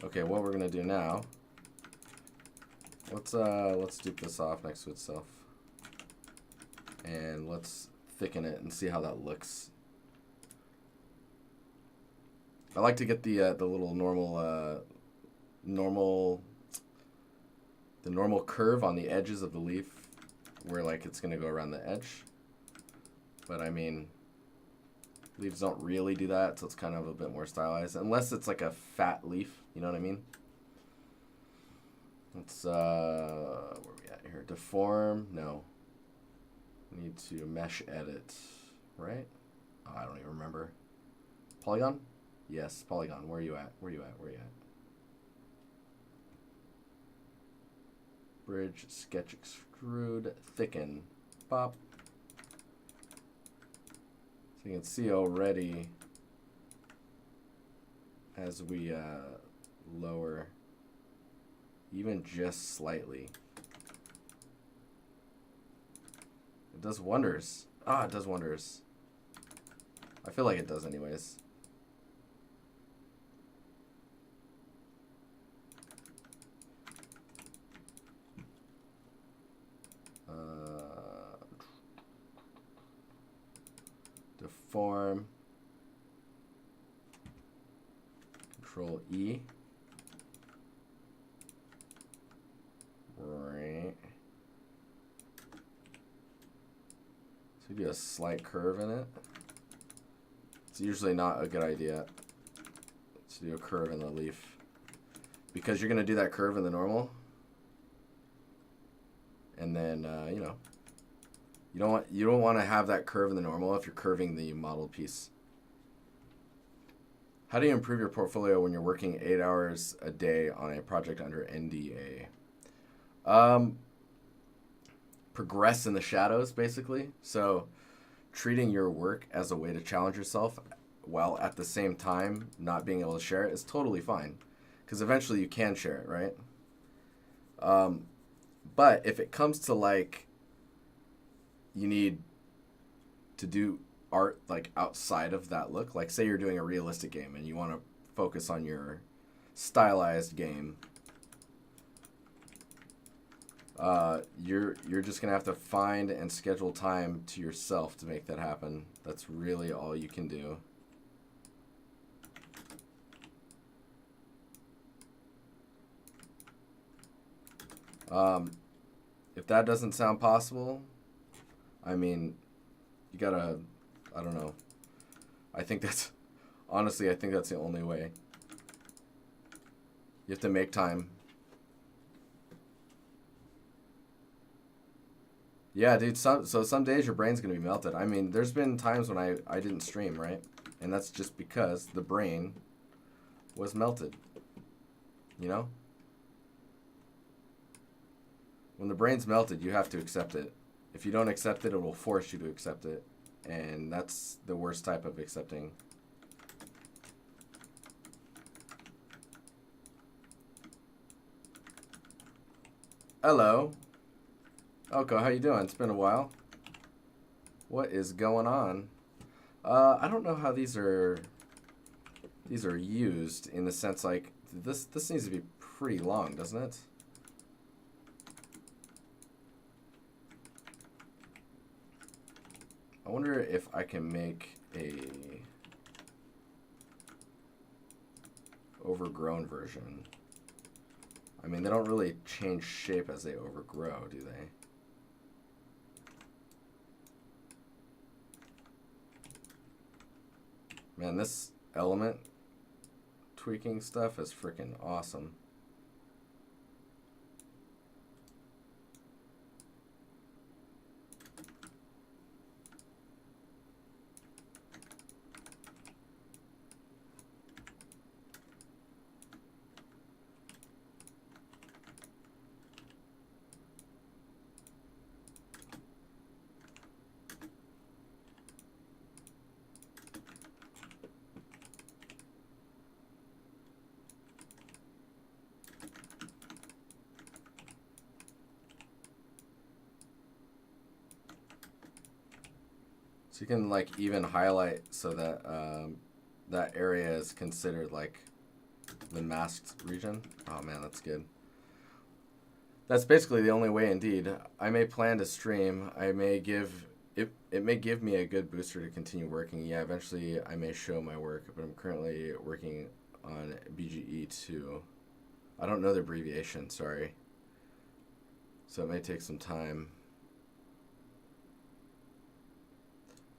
Okay, what we're gonna do now, let's dupe this off next to itself. And let's thicken it and see how that looks. I like to get the little normal the normal curve on the edges of the leaf, where like it's gonna go around the edge. But I mean, leaves don't really do that, so it's kind of a bit more stylized, unless it's like a fat leaf. You know what I mean? Let's where are we at here? Deform? No. We need to mesh edit, right? Oh, I don't even remember. Polygon? Yes, polygon. Where are you at? Where are you at? Where are you at? Bridge, sketch, extrude, thicken, pop. So you can see already as we lower, even just slightly, it does wonders. Ah, it does wonders. I feel like it does anyways. Deform. Control E. Right. So we do a slight curve in it. It's usually not a good idea to do a curve in the leaf, because you're going to do that curve in the normal, and then you know, you don't want to have that curve in the normal if you're curving the model piece. How do you improve your portfolio when you're working 8 hours a day on a project under NDA? Progress in the shadows, basically. So treating your work as a way to challenge yourself while at the same time not being able to share it is totally fine, because eventually you can share it, right? But if it comes to like, you need to do art like outside of that look, like say you're doing a realistic game and you want to focus on your stylized game, you're just gonna have to find and schedule time to yourself to make that happen. That's really all you can do. If that doesn't sound possible, I mean, you gotta, I don't know. I think that's, honestly, I think that's the only way. You have to make time. Yeah, dude, so some days your brain's gonna be melted. I mean, there's been times when I didn't stream, right? And that's just because the brain was melted. You know? When the brain's melted, you have to accept it. If you don't accept it, it will force you to accept it. And that's the worst type of accepting. Hello. Oko, how you doing? It's been a while. What is going on? I don't know how these are used, in the sense like this needs to be pretty long, doesn't it? I wonder if I can make a overgrown version. I mean, they don't really change shape as they overgrow, do they? Man, this element tweaking stuff is freaking awesome. So you can like even highlight so that that area is considered like the masked region. Oh man, that's good. That's basically the only way indeed. I may plan to stream. I may give It may give me a good booster to continue working. Yeah, eventually I may show my work, but I'm currently working on BGE2. I don't know the abbreviation, sorry. So it may take some time.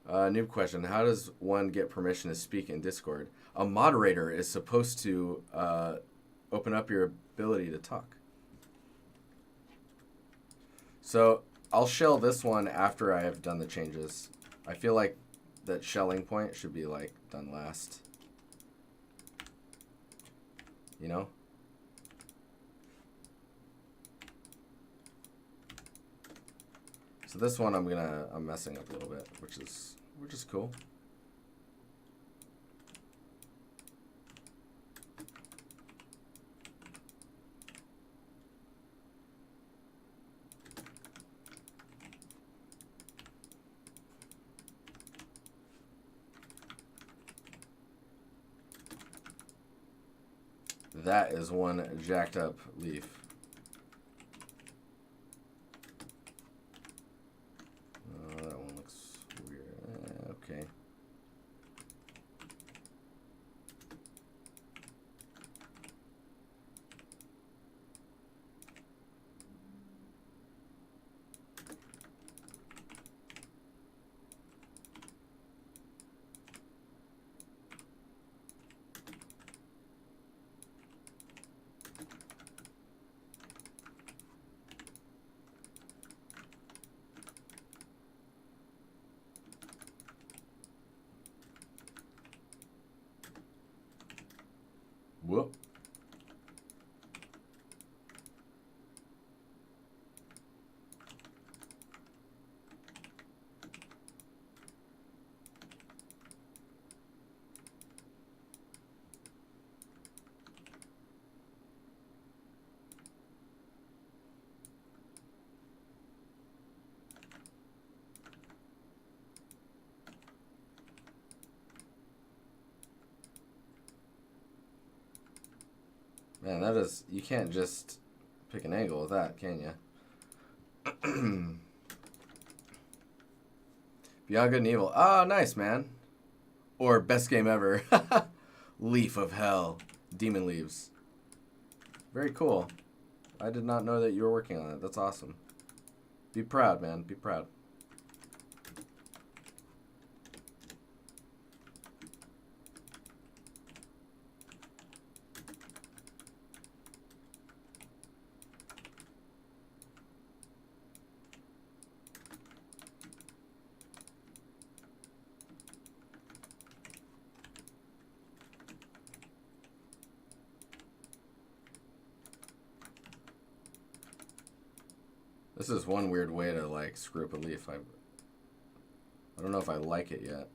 New question. How does one get permission to speak in Discord? A moderator is supposed to open up your ability to talk. So I'll shell this one after I have done the changes. I feel like that shelling point should be like done last. You know? So this one I'm messing up a little bit, which is cool. That is one jacked up leaf. That one looks weird. Okay. Whoop. Man, that is, you can't just pick an angle with that, can you? Beyond Good and Evil. Oh, nice, man. Or best game ever. Leaf of Hell. Demon Leaves. Very cool. I did not know that you were working on it. That's awesome. Be proud, man. Be proud. This is one weird way to, like, screw up a leaf. I don't know if I like it yet.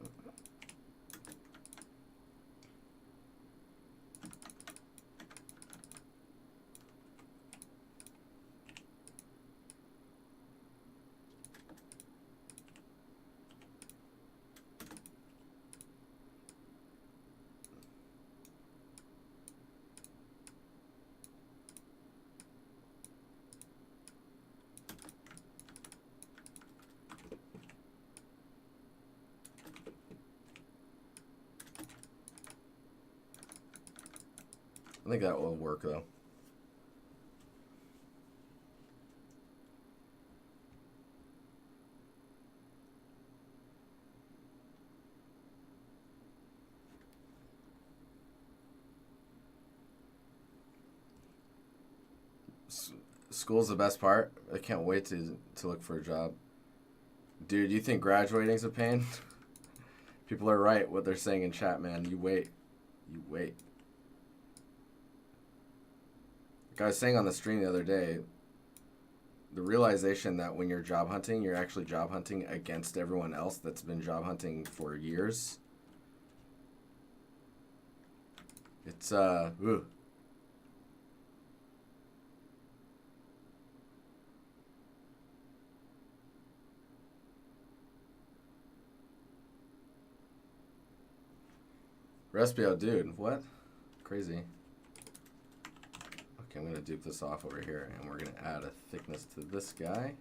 I think that will work, though. School's the best part. I can't wait to look for a job. Dude, you think graduating's a pain? People are right what they're saying in chat, man. You wait. You wait. Like I was saying on the stream the other day, the realization that when you're job hunting, you're actually job hunting against everyone else that's been job hunting for years. It's, ooh. Respio, dude, what? Crazy. Okay, I'm going to dupe this off over here, and we're going to add a thickness to this guy.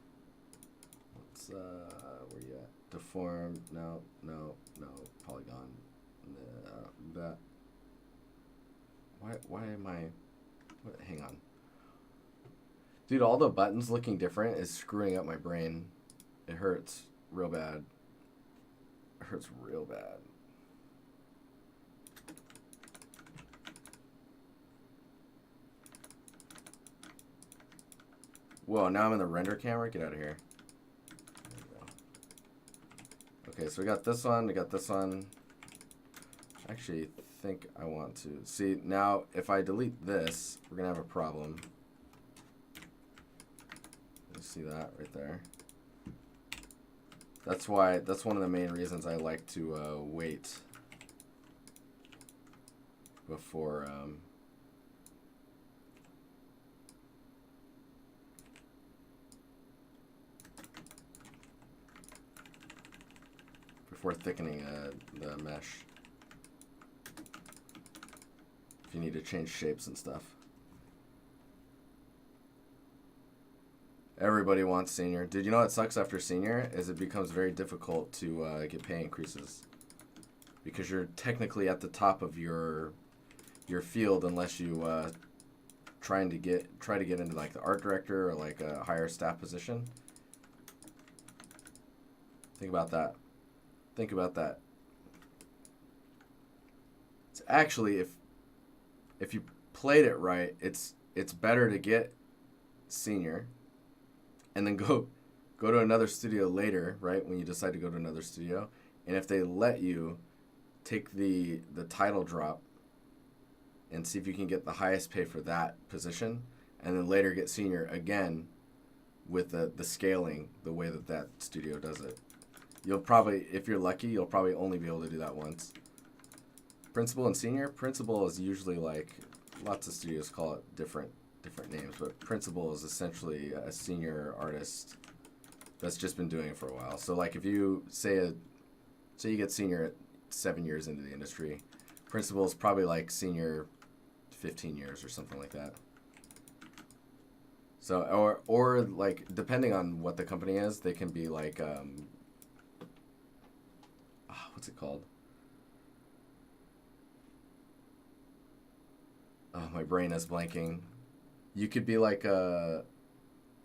It's where you at? Deformed. No. Polygon. That. Why am I? What, hang on. Dude, all the buttons looking different is screwing up my brain. It hurts real bad. It hurts real bad. Whoa, now I'm in the render camera? Get out of here. There we go. Okay, so we got this one, we got this one. Actually, think I want to. See, now, if I delete this, we're going to have a problem. You see that right there? That's one of the main reasons I like to wait before... before thickening the mesh. If you need to change shapes and stuff. Everybody wants senior. Dude, you know what sucks after senior is it becomes very difficult to get pay increases. Because you're technically at the top of your field unless you try to get into like the art director or like a higher staff position. Think about that. Think about that. It's actually if you played it right, it's better to get senior and then go to another studio later, right? When you decide to go to another studio, and if they let you take the title drop and see if you can get the highest pay for that position, and then later get senior again with the scaling the way that studio does it. You'll probably, if you're lucky, you'll probably only be able to do that once. Principal and senior? Principal is usually like, lots of studios call it different names, but principal is essentially a senior artist that's just been doing it for a while. So like if you say you get senior at 7 years into the industry, principal is probably like senior 15 years or something like that. So, or like, depending on what the company is, they can be like, what's it called? Oh, my brain is blanking. You could be like a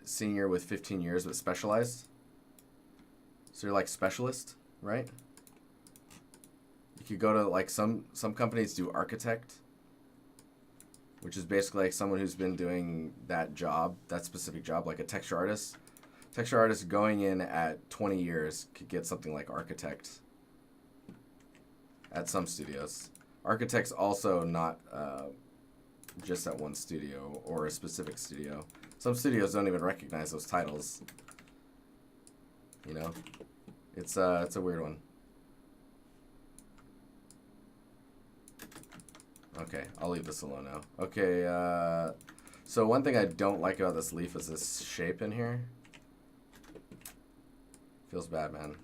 senior with 15 years but specialized. So you're like specialist, right? You could go to like some companies do architect, which is basically like someone who's been doing that job, that specific job, like a texture artist. Texture artist going in at 20 years could get something like architect at some studios. Architect's also not just at one studio or a specific studio. Some studios don't even recognize those titles. You know, it's a weird one. Okay, I'll leave this alone now. Okay, so one thing I don't like about this leaf is this shape in here. Feels bad, man.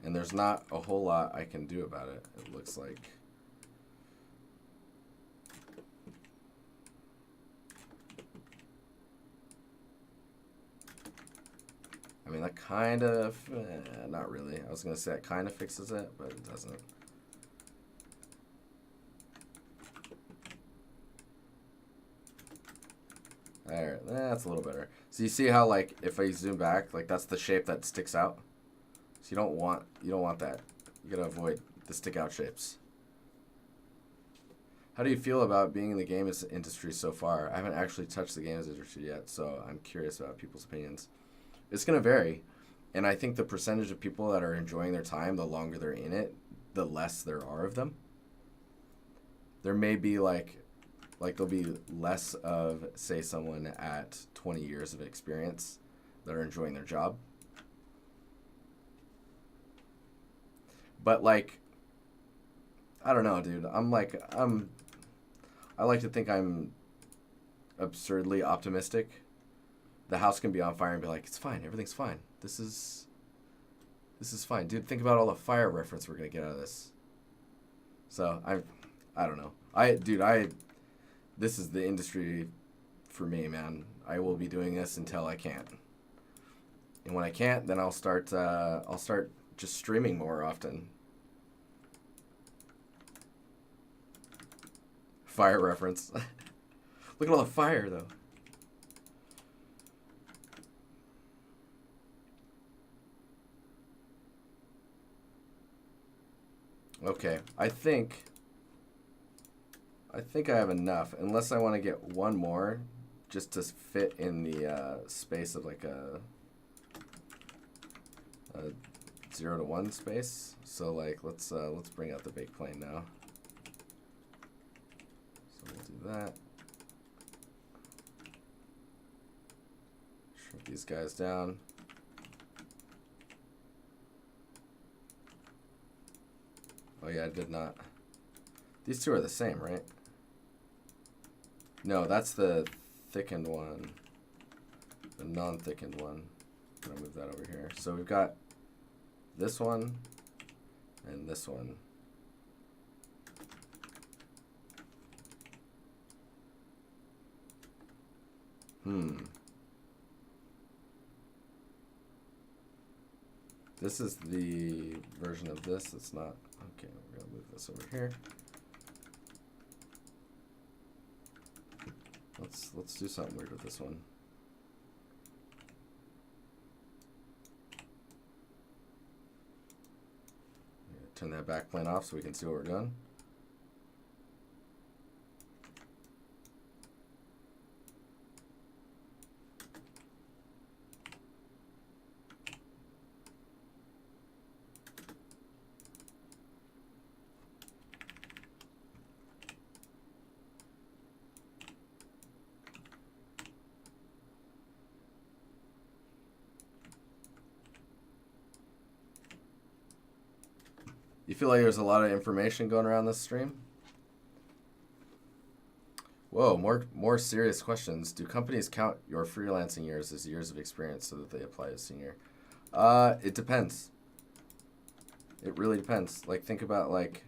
And there's not a whole lot I can do about it, it looks like. I mean, that kind of, not really. I was going to say that kind of fixes it, but it doesn't. There, that's a little better. So you see how, like, if I zoom back, like, that's the shape that sticks out? So you don't want that. You gotta avoid the stick out shapes. How do you feel about being in the games industry so far? I haven't actually touched the games industry yet, so I'm curious about people's opinions. It's gonna vary, and I think the percentage of people that are enjoying their time, the longer they're in it, the less there are of them. There may be like there'll be less of, say, someone at 20 years of experience that are enjoying their job. But like, I don't know, dude. I like to think I'm absurdly optimistic. The house can be on fire and be like, it's fine, everything's fine. This is fine. Dude, think about all the fire reference we're gonna get out of this. So I don't know. this is the industry for me, man. I will be doing this until I can't. And when I can't, then I'll start just streaming more often. Fire reference. Look at all the fire, though. Okay, I think I have enough, unless I want to get one more, just to fit in the space of like a 0 to 1 space. So like let's bring out the big plane now. So we'll do that. Shrink these guys down. Oh yeah, I did not. These two are the same, right? No, that's the thickened one. The non-thickened one. I'm gonna move that over here. So we've got this one and this one. This is the version of this. It's not. Okay, we're gonna move this over here. Let's do something weird with this one. Turn that back plane off so we can see what we're doing. You feel like there's a lot of information going around this stream? Whoa, more serious questions. Do companies count your freelancing years as years of experience so that they apply as senior? It depends. It really depends. Like, think about, like,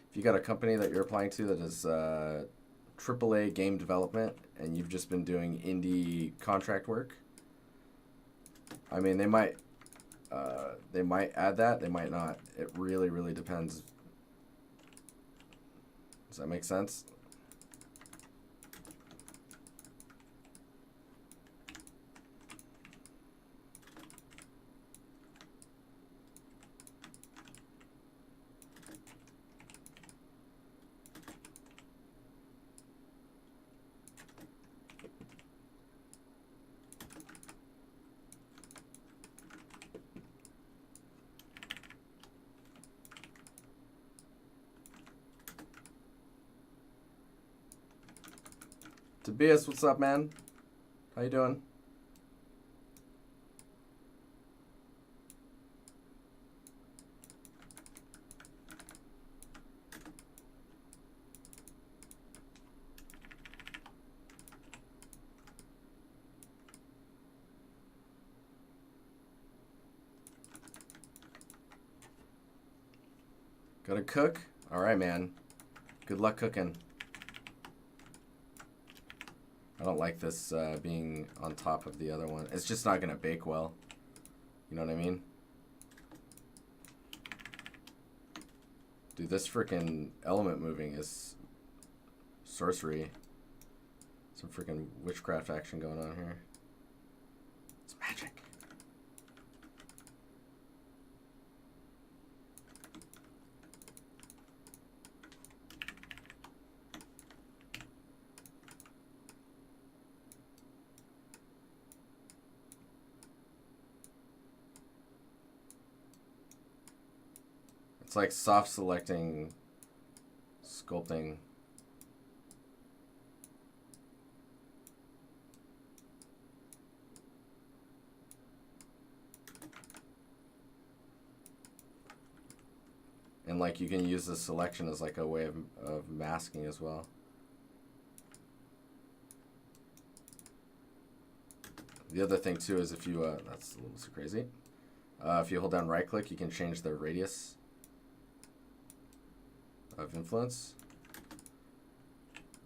if you got a company that you're applying to that is AAA game development and you've just been doing indie contract work, I mean, they might add that, they might not. It really, really depends. Does that make sense? Tobias, what's up, man? How you doing? Gotta cook? All right, man. Good luck cooking. I don't like this being on top of the other one. It's just not gonna bake well. You know what I mean? Dude, this freaking element moving is sorcery. Some freaking witchcraft action going on here. It's magic. It's like soft selecting sculpting. And like you can use the selection as like a way of masking as well. The other thing too is if you, that's a little too crazy. If you hold down right click, you can change the radius of influence.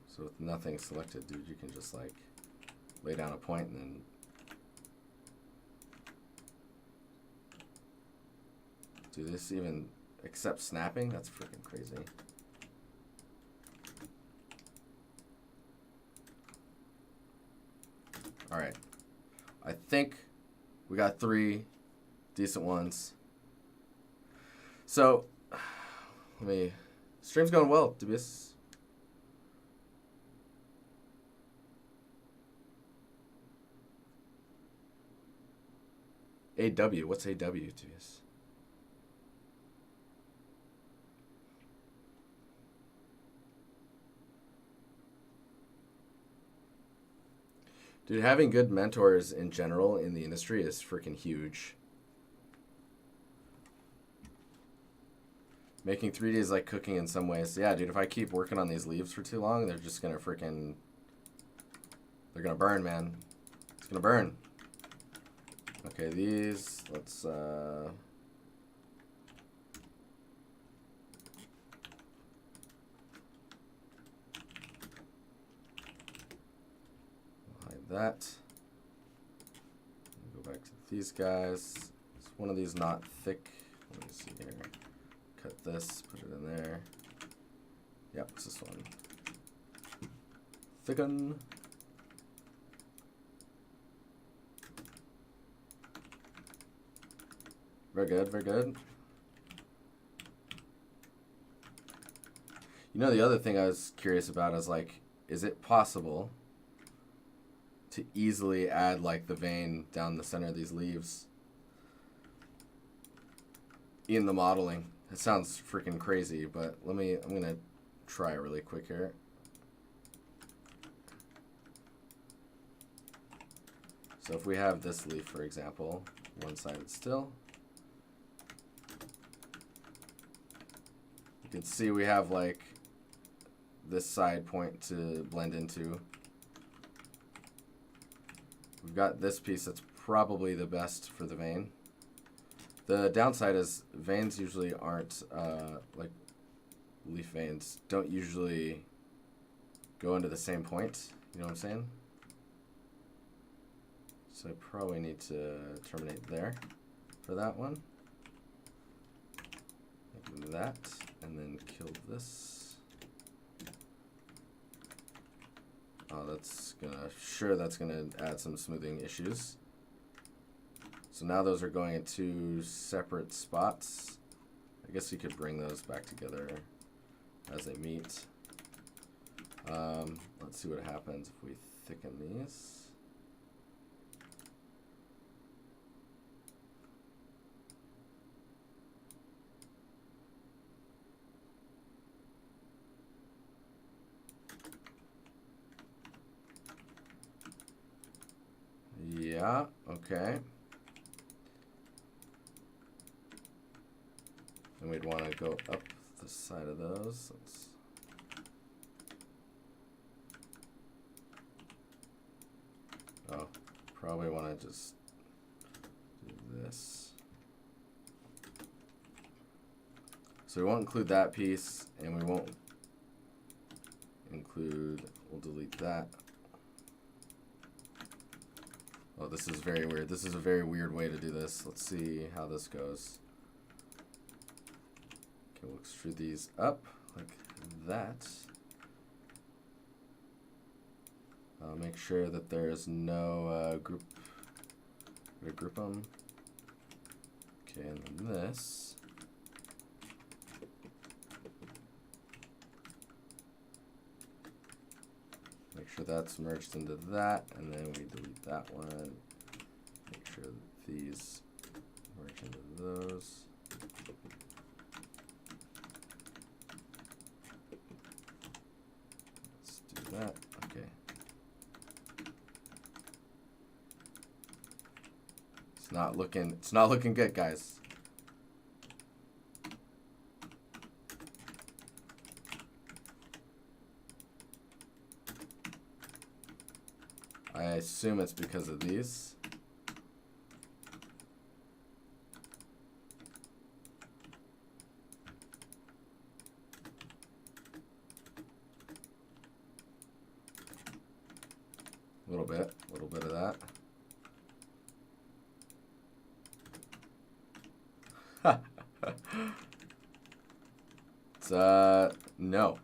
So So with nothing selected, dude, you can just like lay down a point and then do this even accept snapping? That's freaking crazy. All right, I think we got 3 decent ones. So, stream's going well, Dubious. AW, what's AW, Dubious? Dude, having good mentors in general in the industry is freaking huge. Making 3D is like cooking in some ways. Yeah, dude, if I keep working on these leaves for too long, they're just gonna freaking... They're gonna burn, man. It's gonna burn. Okay, these, let's, hide that. Go back to these guys. Is one of these not thick? Let me see here. Cut this, put it in there. Yep, it's this one. Thicken. Very good, very good. You know, the other thing I was curious about is like, is it possible to easily add like the vein down the center of these leaves in the modeling? It sounds freaking crazy, but I'm gonna try it really quick here. So if we have this leaf, for example, one-sided still, you can see we have like this side point to blend into. We've got this piece that's probably the best for the vein. The downside is veins usually aren't, like leaf veins, don't usually go into the same point. You know what I'm saying? So I probably need to terminate there for that one. Do that, and then kill this. Oh, that's gonna add some smoothing issues. So now those are going in 2 separate spots. I guess you could bring those back together as they meet. Let's see what happens if we thicken these. Yeah, okay. And we'd want to go up the side of those. Probably want to just do this. So we won't include that piece, and we won't include, we'll delete that. Oh, this is very weird. This is a very weird way to do this. Let's see how this goes. Okay, we'll extrude these up like that. I'll make sure that there's no group. Group them. Okay, and then this. Make sure that's merged into that, and then we delete that one. Make sure that these merge into those. Let's do that. Okay. It's not looking good, guys. I assume it's because of these. A little bit of that. It's, no.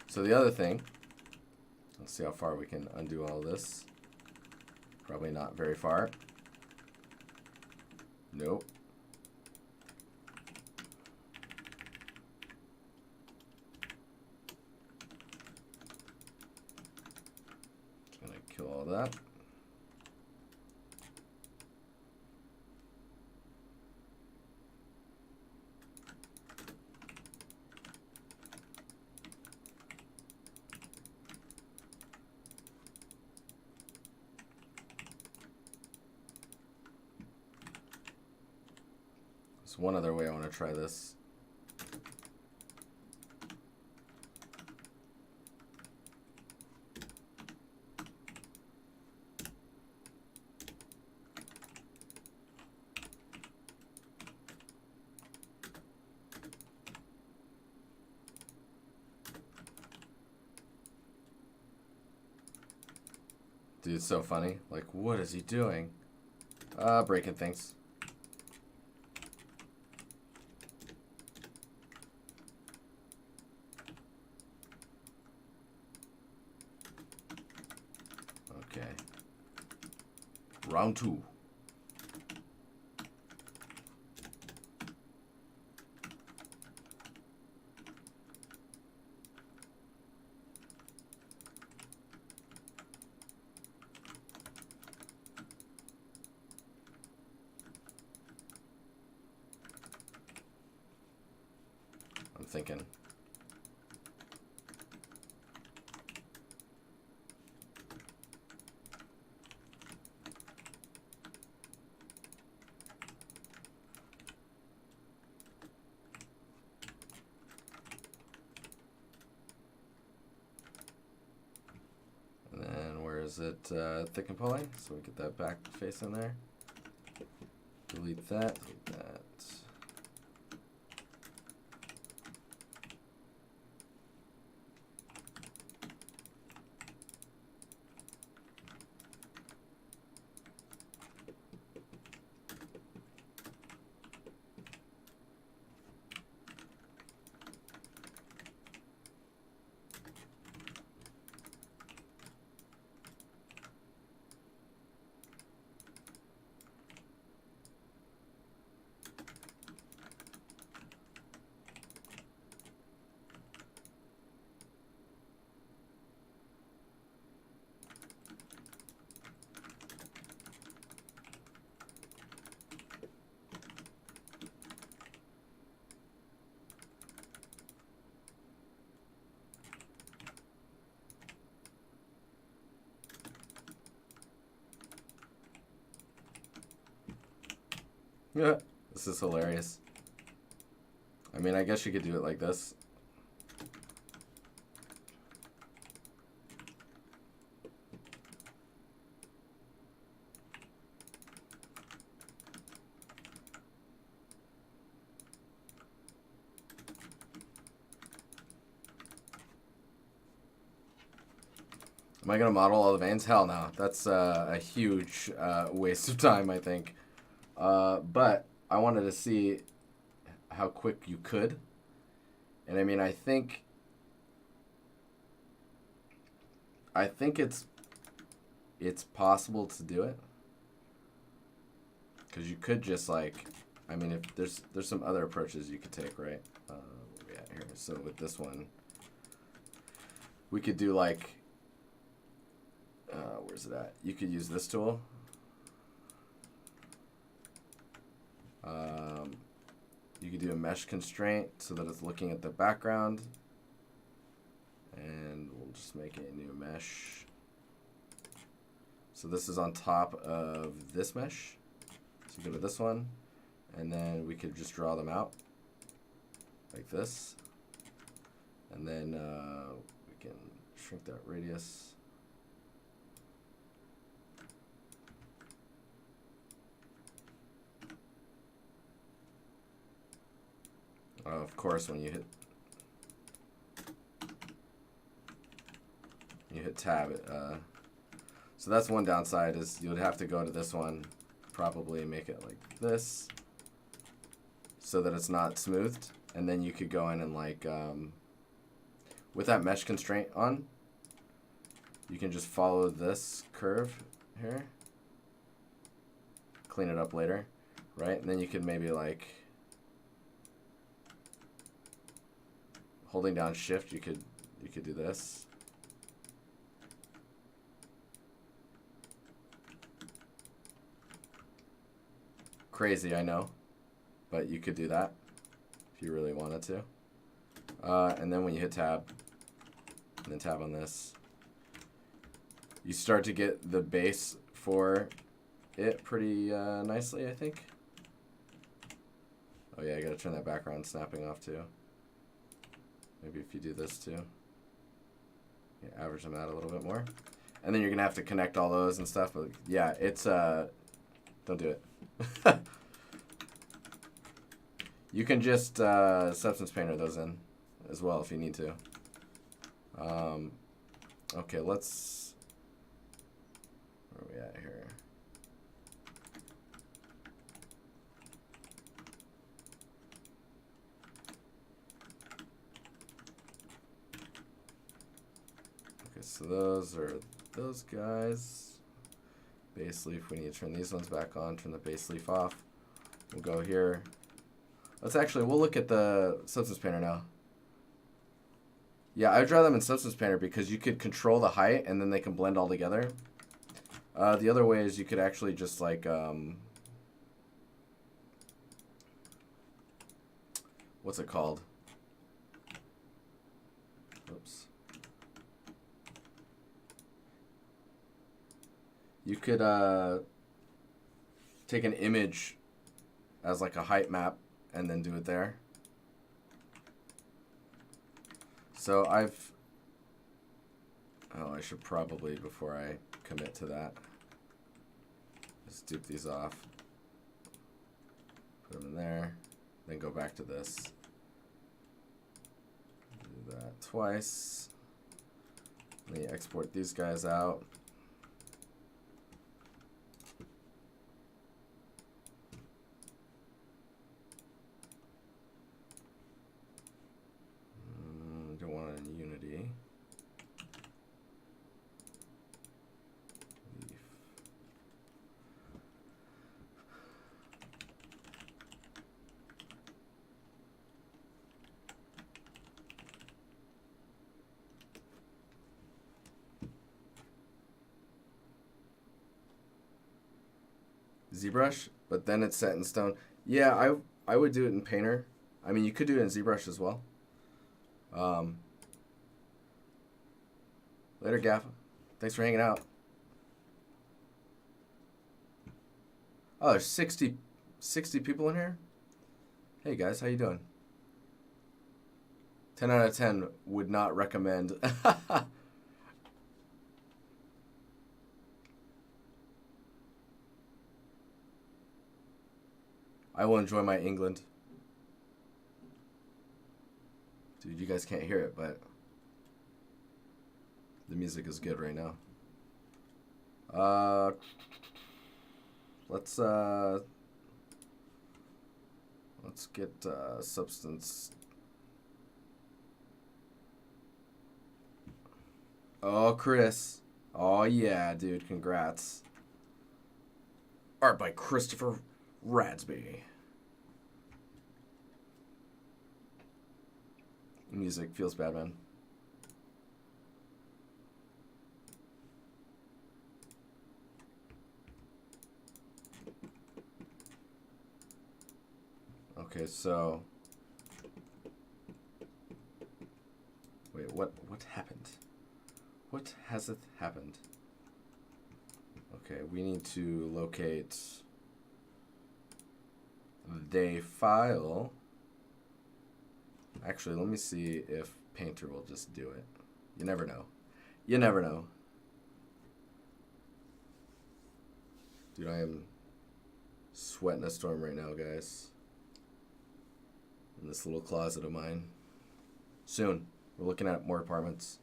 So the other thing, let's see how far we can undo all this. Probably not very far. Nope. Just gonna kill all that. There's one other way I want to try this. Dude, it's so funny. Like, what is he doing? Breaking things. Okay. Round 2. I'm thinking. And then where is it? Thick and poly. So we get that back face in there. Delete that. Delete that. Yeah, this is hilarious. I mean, I guess you could do it like this. Am I going to model all the veins? Hell no. That's a huge waste of time, I think. But I wanted to see how quick you could. And I mean, I think it's possible to do it. Because you could just like, I mean, if there's some other approaches you could take, right? What are we at here? So with this one, we could do like, where's it at? You could use this tool. You could do a mesh constraint so that it's looking at the background. And we'll just make a new mesh. So this is on top of this mesh. So go to this one. And then we could just draw them out like this. And then we can shrink that radius. Of course, when you hit tab, it So that's one downside, is you would have to go to this one, probably make it like this, so that it's not smoothed. And then you could go in and like, with that mesh constraint on, you can just follow this curve here, clean it up later, right? And then you could maybe like, holding down shift, you could do this. Crazy, I know, but you could do that if you really wanted to. And then when you hit tab, and then tab on this, you start to get the bass for it pretty nicely, I think. Oh yeah, I gotta turn that background snapping off too. Maybe if you do this too. Yeah, average them out a little bit more. And then you're gonna have to connect all those and stuff, but yeah, it's don't do it. You can just Substance Painter those in as well if you need to. Okay, let's, where are we at here? Okay, so those are those guys. Bass leaf, we need to turn these ones back on, turn the bass leaf off. We'll go here. We'll look at the Substance Painter now. Yeah, I would draw them in Substance Painter because you could control the height and then they can blend all together. The other way is you could actually just like, what's it called? Oops. You could take an image as like a height map and then do it there. So I should probably, before I commit to that, just dupe these off, put them in there, then go back to this. Do that twice. Let me export these guys out. Don't want it in Unity. Leaf. ZBrush, but then it's set in stone. Yeah, I would do it in Painter. I mean, you could do it in ZBrush as well. Later, Gaffa. Thanks for hanging out. Oh, there's 60 people in here? Hey, guys, how you doing? 10 out of 10 would not recommend. I will enjoy my England. Dude, you guys can't hear it, but the music is good right now. Let's get Substance. Oh, Chris. Oh yeah, dude, congrats. Art by Christopher Radsby. Music feels bad, man. Okay, so wait, what happened? What has it happened? Okay, we need to locate the file. Actually, let me see if Painter will just do it. You never know. You never know. Dude, I am sweating a storm right now, guys. In this little closet of mine. Soon. We're looking at more apartments.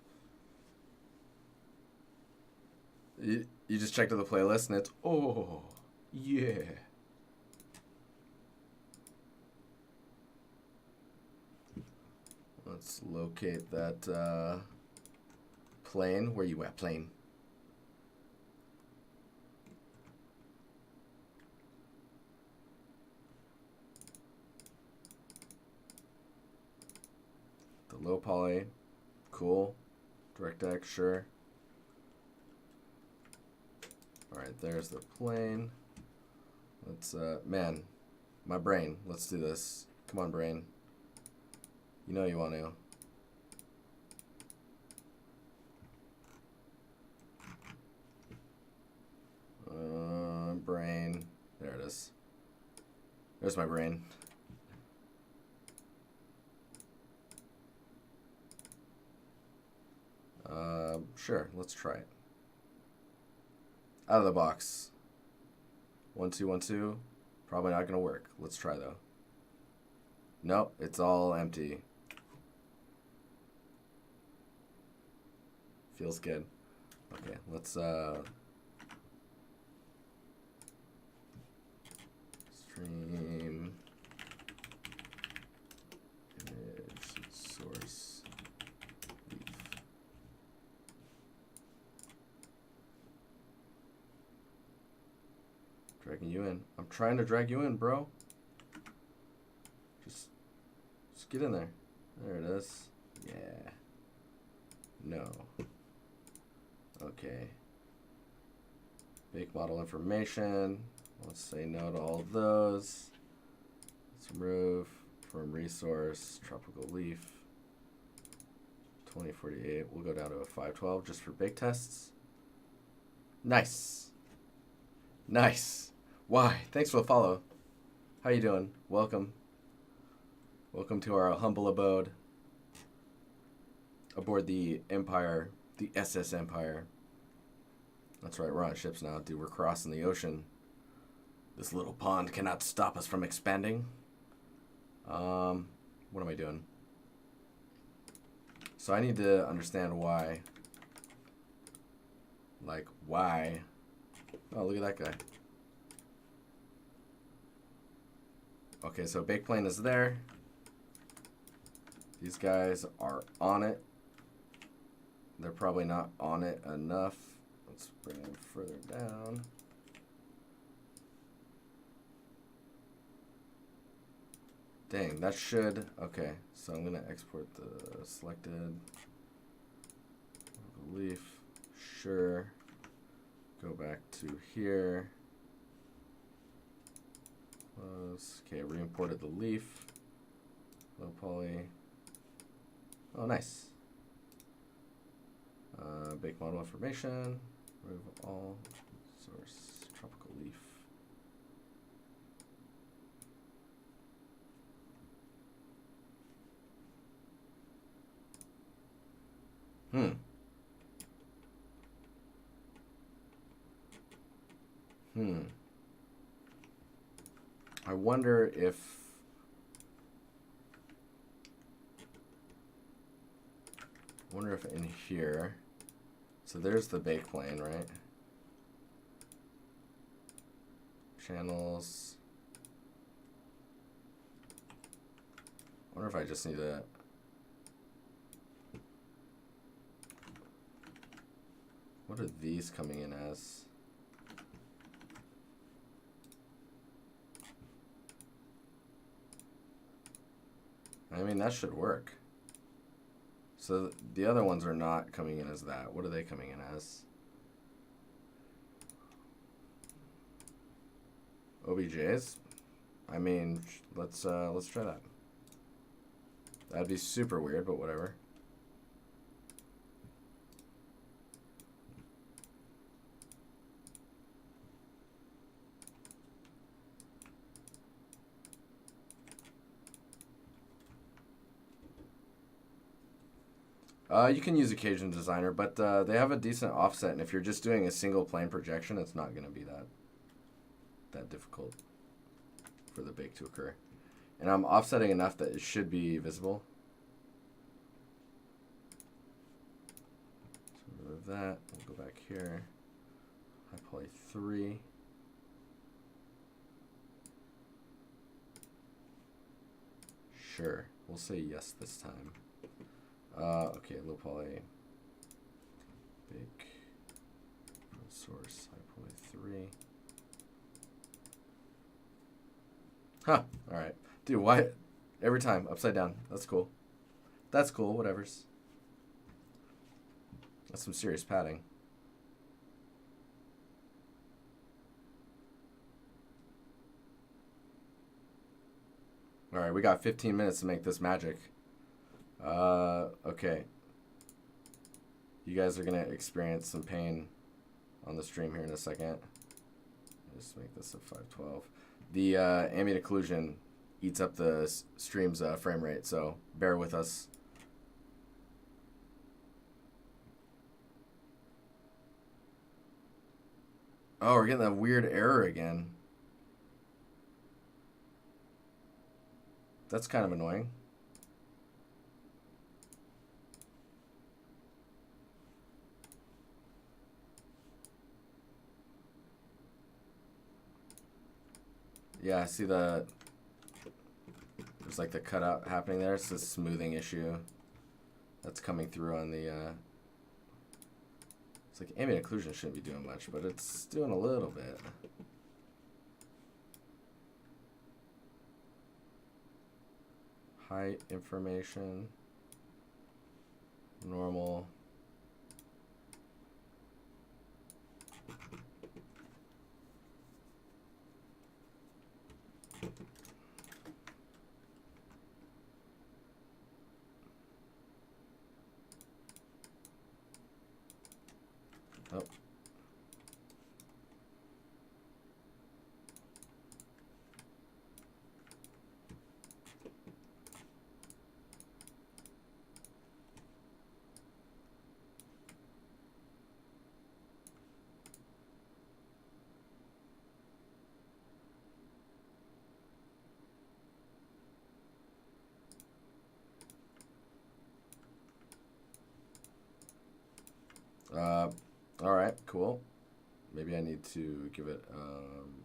You just checked out the playlist and it's, oh, yeah. Let's locate that plane. Where you at, plane? The low poly. Cool. DirectX, sure. Alright, there's the plane. Let's, man, my brain. Let's do this. Come on, brain. You know you want to. Brain. There it is. There's my brain. Sure, let's try it. Out of the box. 1, 2, 1, 2. Probably not gonna work. Let's try though. Nope, it's all empty. Feels good. Okay, let's stream image source leaf. Dragging you in. I'm trying to drag you in, bro. Just get in there. There it is. Yeah. No. Okay. Bake model information. Let's say no to all those. Let's remove from resource, tropical leaf. 2048. We'll go down to a 512 just for bake tests. Nice. Nice. Why? Thanks for the follow. How you doing? Welcome. Welcome to our humble abode. Aboard the Empire, the SS Empire. That's right, we're on ships now, dude. We're crossing the ocean. This little pond cannot stop us from expanding. What am I doing? So I need to understand why. Like, why? Oh, look at that guy. Okay, so bake plane is there. These guys are on it. They're probably not on it enough. Let's bring them further down. Dang, that should, okay, so I'm gonna export the selected leaf, sure, go back to here, close, okay, re-imported the leaf, low poly, oh nice, bake model information, remove all, source, tropical leaf. I wonder if in here, so there's the bake plane, right? Channels. I wonder if I just need to. What are these coming in as? I mean, that should work. So the other ones are not coming in as that. What are they coming in as? OBJs? I mean, let's try that. That'd be super weird, but whatever. You can use Occasion Designer, but they have a decent offset, and if you're just doing a single plane projection, it's not going to be that difficult for the bake to occur. And I'm offsetting enough that it should be visible. So remove that. We'll go back here. high poly 3. Sure, we'll say yes this time. Okay, low poly, big source, high poly 3. Huh, alright. Dude, why? Every time, upside down. That's cool. That's cool, whatever's. That's some serious padding. Alright, we got 15 minutes to make this magic. Okay. You guys are going to experience some pain on the stream here in a second. Just make this a 512. The ambient occlusion eats up the stream's frame rate, so bear with us. Oh, we're getting that weird error again. That's kind of annoying. Yeah, I see there's like the cutout happening there. It's a smoothing issue that's coming through on the, it's like ambient occlusion shouldn't be doing much, but it's doing a little bit. Height information, normal. Oh. All right, cool. Maybe I need to give it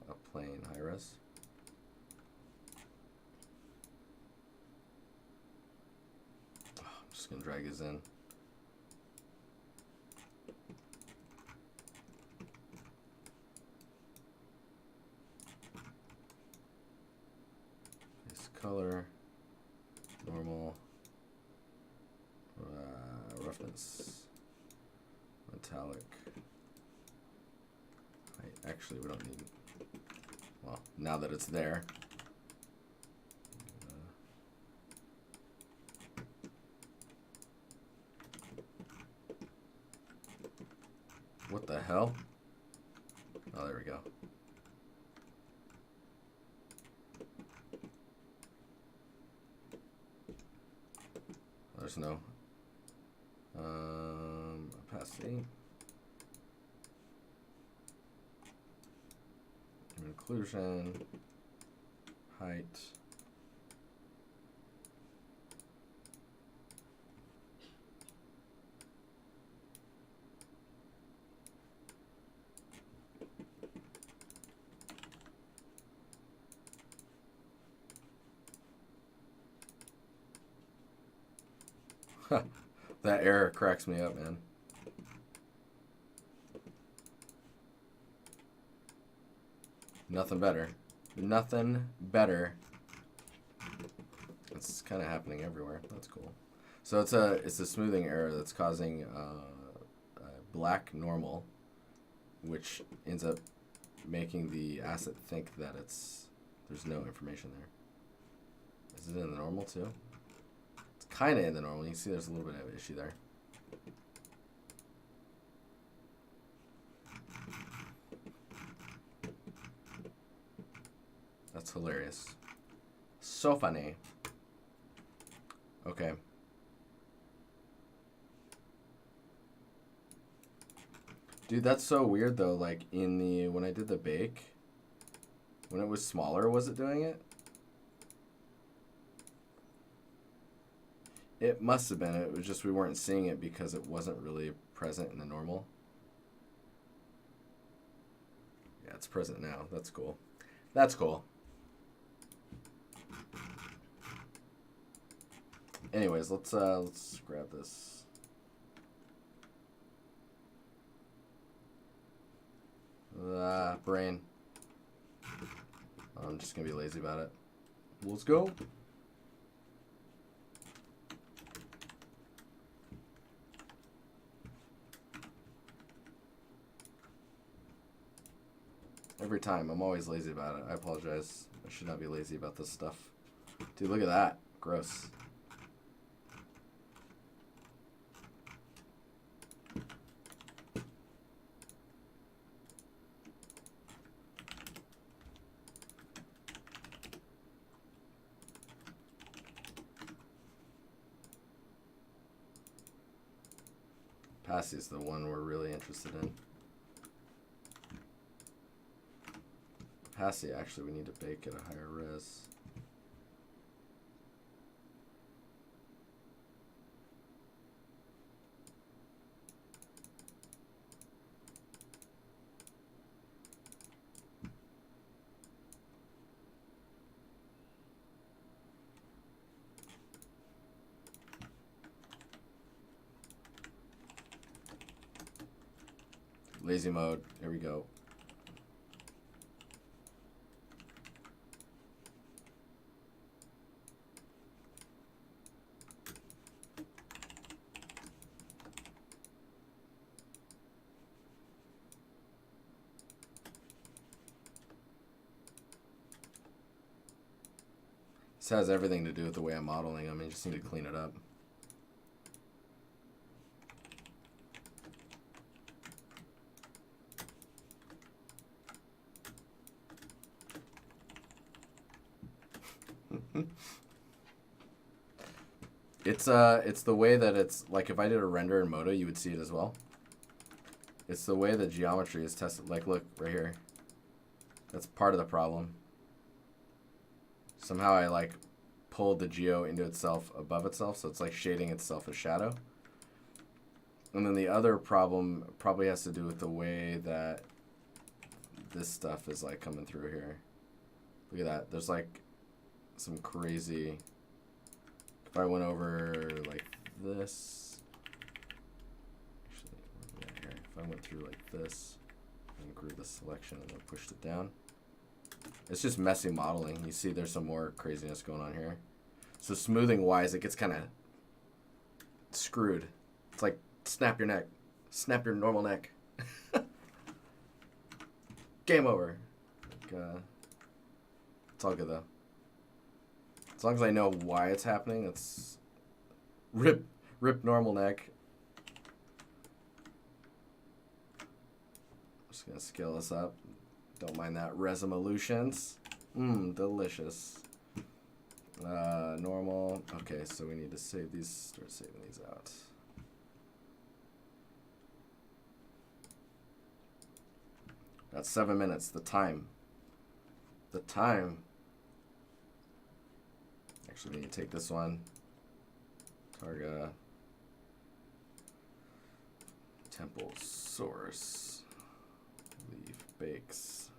a plain high res. Oh, I'm just gonna drag his in. This color, normal, roughness, metallic. Actually, we don't need, well, now that it's there. What the hell? Oh, there we go. There's no opacity. Inclusion, height, that error cracks me up, man. Nothing better. Nothing better. It's kind of happening everywhere. That's cool. So it's a smoothing error that's causing black normal, which ends up making the asset think that there's no information there. Is it in the normal too? It's kind of in the normal. You can see there's a little bit of an issue there. That's hilarious. So funny. Okay. Dude, that's so weird though. Like when I did the bake, when it was smaller, was it doing it? It must have been. It was just we weren't seeing it because it wasn't really present in the normal. Yeah, it's present now. That's cool. That's cool. Anyways, let's grab this. Brain. I'm just gonna be lazy about it. Let's go. Every time. I'm always lazy about it. I apologize. I should not be lazy about this stuff. Dude, look at that. Gross. Passy is the one we're really interested in. Passy, actually, we need to bake at a higher res. Lazy mode. Here we go. This has everything to do with the way I'm modeling. I mean, just need to clean it up. It's the way that it's, like, if I did a render in Modo, you would see it as well. It's the way the geometry is tested. Like, look, right here. That's part of the problem. Somehow I, like, pulled the geo into itself above itself, so it's, like, shading itself as shadow. And then the other problem probably has to do with the way that this stuff is, like, coming through here. Look at that. There's, like, some crazy... If I went over like this, actually, yeah, here. If I went through like this and grew the selection and then pushed it down, it's just messy modeling. You see there's some more craziness going on here. So smoothing wise, it gets kind of screwed. It's like snap your neck, snap your normal neck. Game over. Like, it's all good though. As long as I know why it's happening, it's rip normal neck. I'm just gonna scale this up. Don't mind that resolutions. Delicious. Normal. Okay, so we need to save these. Start saving these out. That's 7 minutes. The time. The time. Actually, we need to take this one. Targa. Temple source. Leave bakes.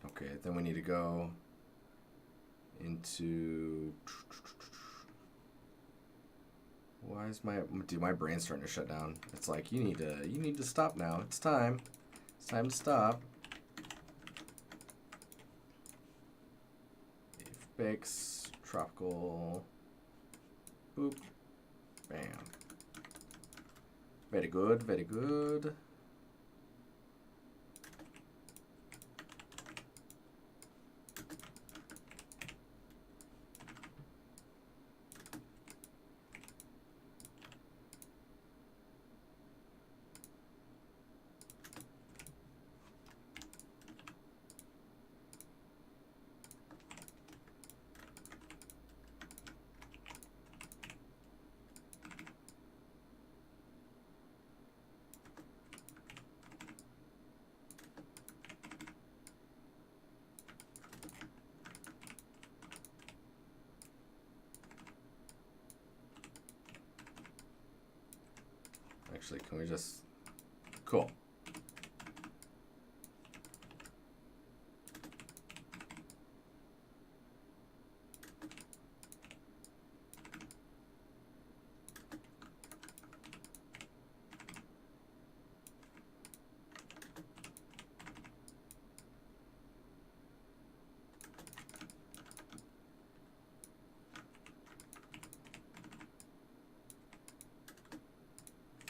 Okay, then we need to go into... Why is my brain's starting to shut down? It's like you need to stop now. It's time. It's time to stop. Leaf bakes, tropical. Boop. Bam. Very good, very good. actually. Can we just... Cool.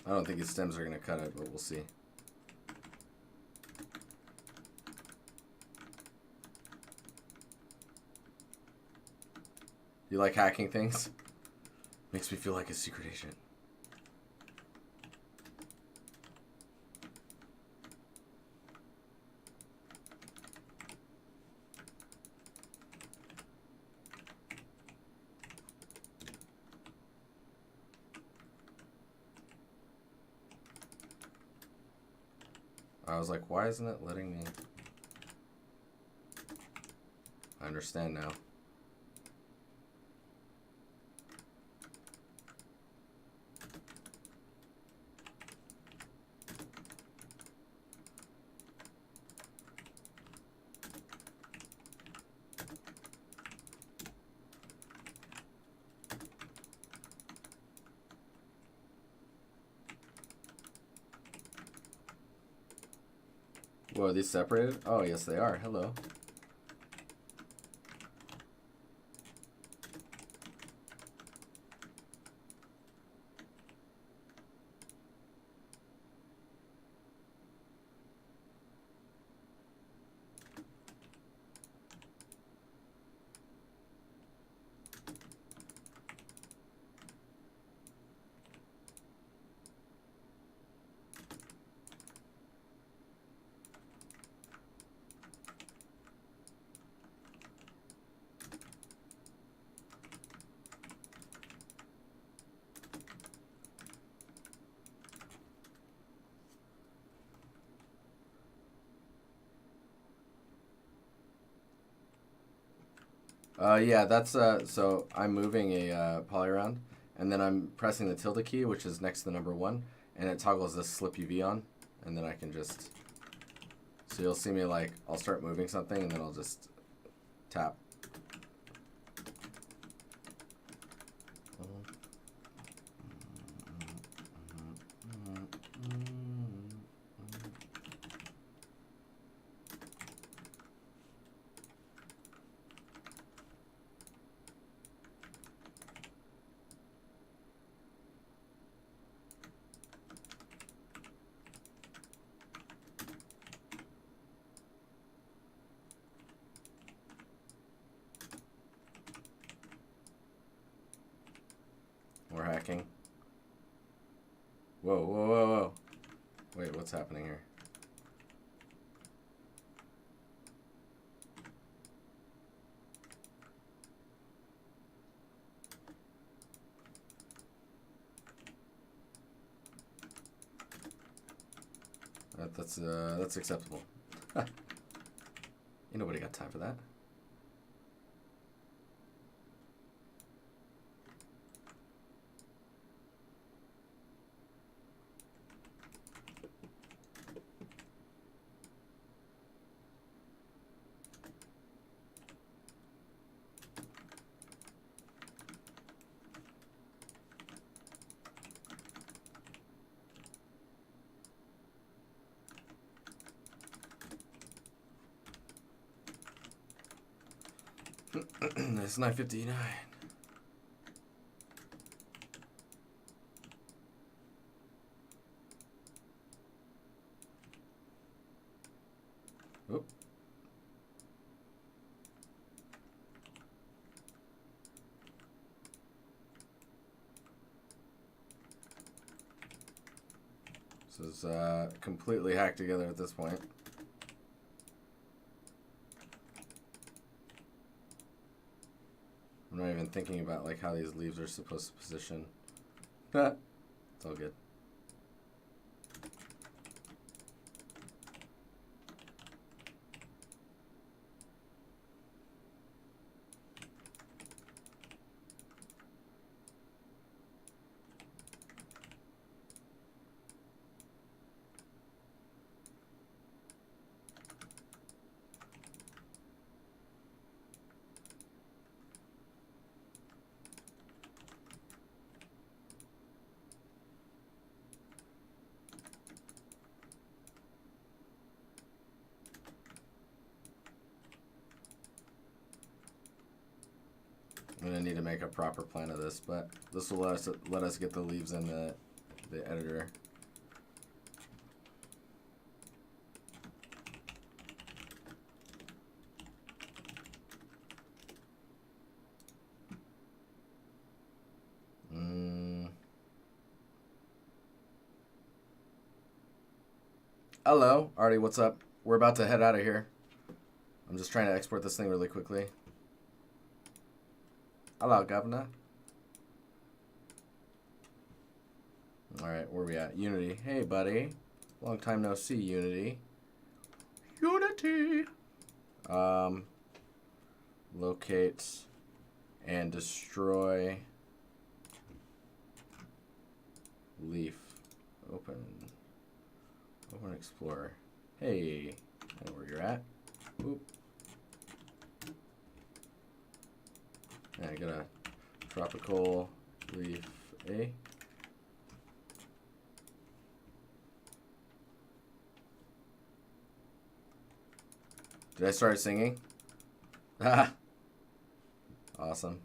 I don't think his stems are going to cut it, but we'll see. You like hacking things? Makes me feel like a secret agent. I was like, why isn't it letting me? I understand now. Whoa, are these separated? Oh, yes, they are. Hello. Yeah, that's, so I'm moving a poly around, and then I'm pressing the tilde key, which is next to the number 1, and it toggles this slip UV on, and then I can just, so you'll see me like, I'll start moving something, and then I'll just tap. We're hacking. Whoa, whoa, whoa, whoa. Wait, what's happening here? That's acceptable. Ain't nobody got time for that. It's 9:59. Oop. This is completely hacked together at this point. I'm not even thinking about like how these leaves are supposed to position. It's all good. really need to make a proper plan of this, but this will let us get the leaves in the editor. Hello, Artie, what's up? We're about to head out of here. I'm just trying to export this thing really quickly. Hello, Governor. Alright, where are we at? Unity. Hey, buddy. Long time no see, Unity. Unity! Locate and destroy leaf. Open Explorer. Hey, I know where you're at. Oop. And I got a tropical leaf A. Did I start singing? Ah, awesome.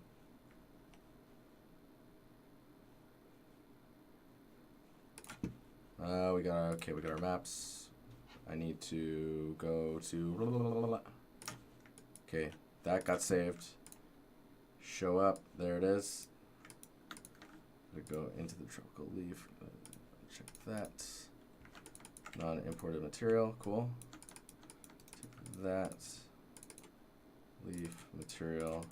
We got our maps. I need to go to. Okay, that got saved. Show up. There it is. Go into the tropical leaf. Check that. Non-imported material. Cool. Take that. Leaf material.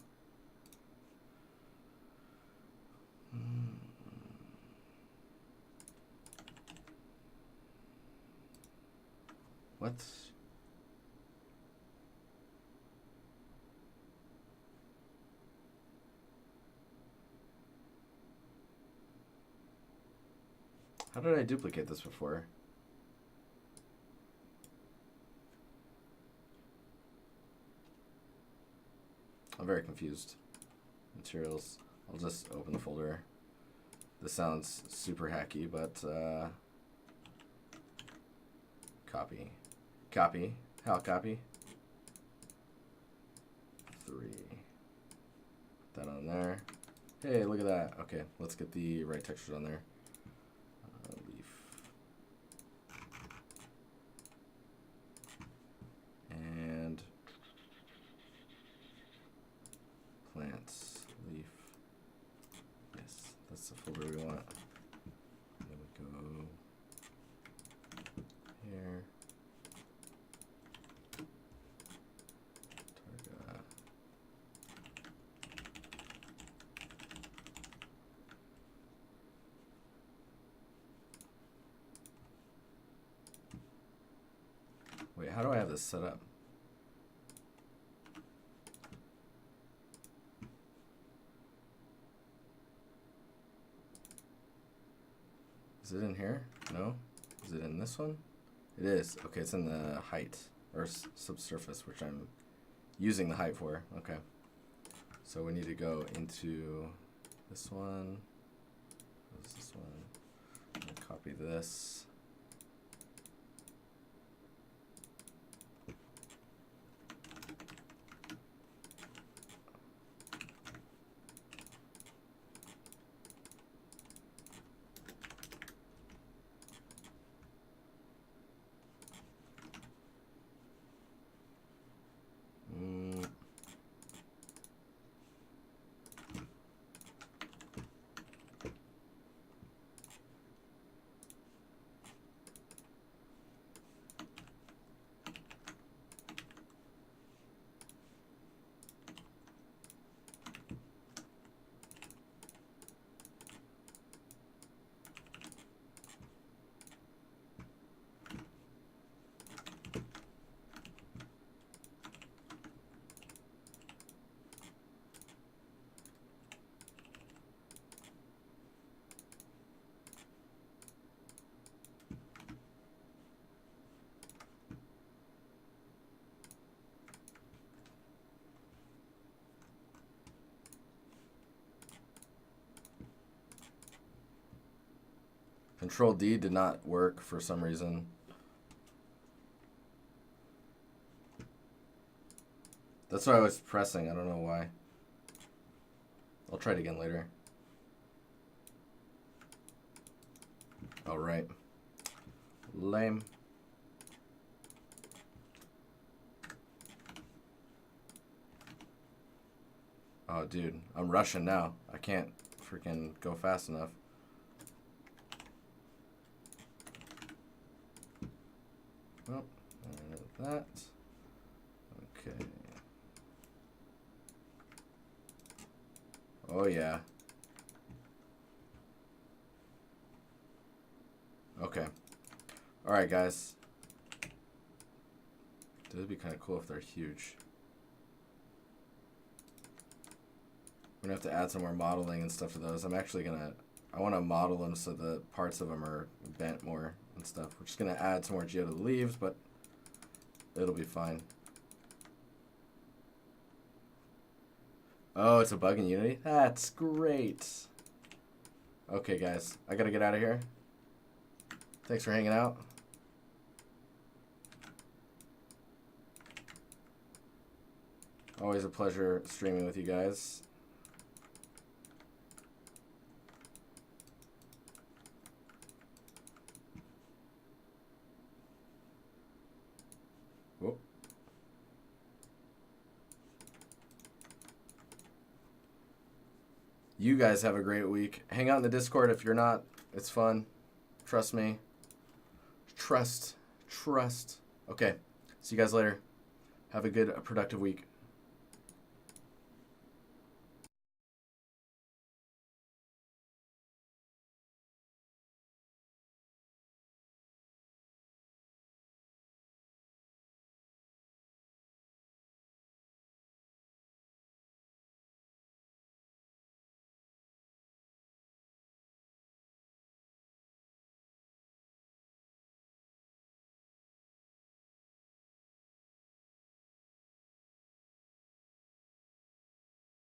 What? How did I duplicate this before? I'm very confused. Materials. I'll just open the folder. This sounds super hacky, but copy. Copy. How copy? 3. Put that on there. Hey, look at that. Okay, let's get the right textures on there. Leaf. And plants. Leaf. Yes, that's the folder we want. Then we go here. Wait, how do I have this set up? Is it in here? No? Is it in this one? It is. Okay, it's in the height, or subsurface, which I'm using the height for. Okay. So we need to go into this one. What is this one? I'm gonna copy this. Control D did not work for some reason. That's what I was pressing. I don't know why. I'll try it again later. All right. Lame. Oh, dude, I'm rushing now. I can't freaking go fast enough. Oh, that. Okay. Oh, yeah. Okay. Alright, guys. This would be kind of cool if they're huge. We're going to have to add some more modeling and stuff to those. I'm actually going to... I want to model them so the parts of them are bent more and stuff. We're just going to add some more geo to the leaves, but it'll be fine. Oh, it's a bug in Unity? That's great. Okay, guys. I got to get out of here. Thanks for hanging out. Always a pleasure streaming with you guys. Whoop. You guys have a great week. Hang out in the Discord if you're not. It's fun. Trust me. Trust. Okay. See you guys later. Have a good, productive week.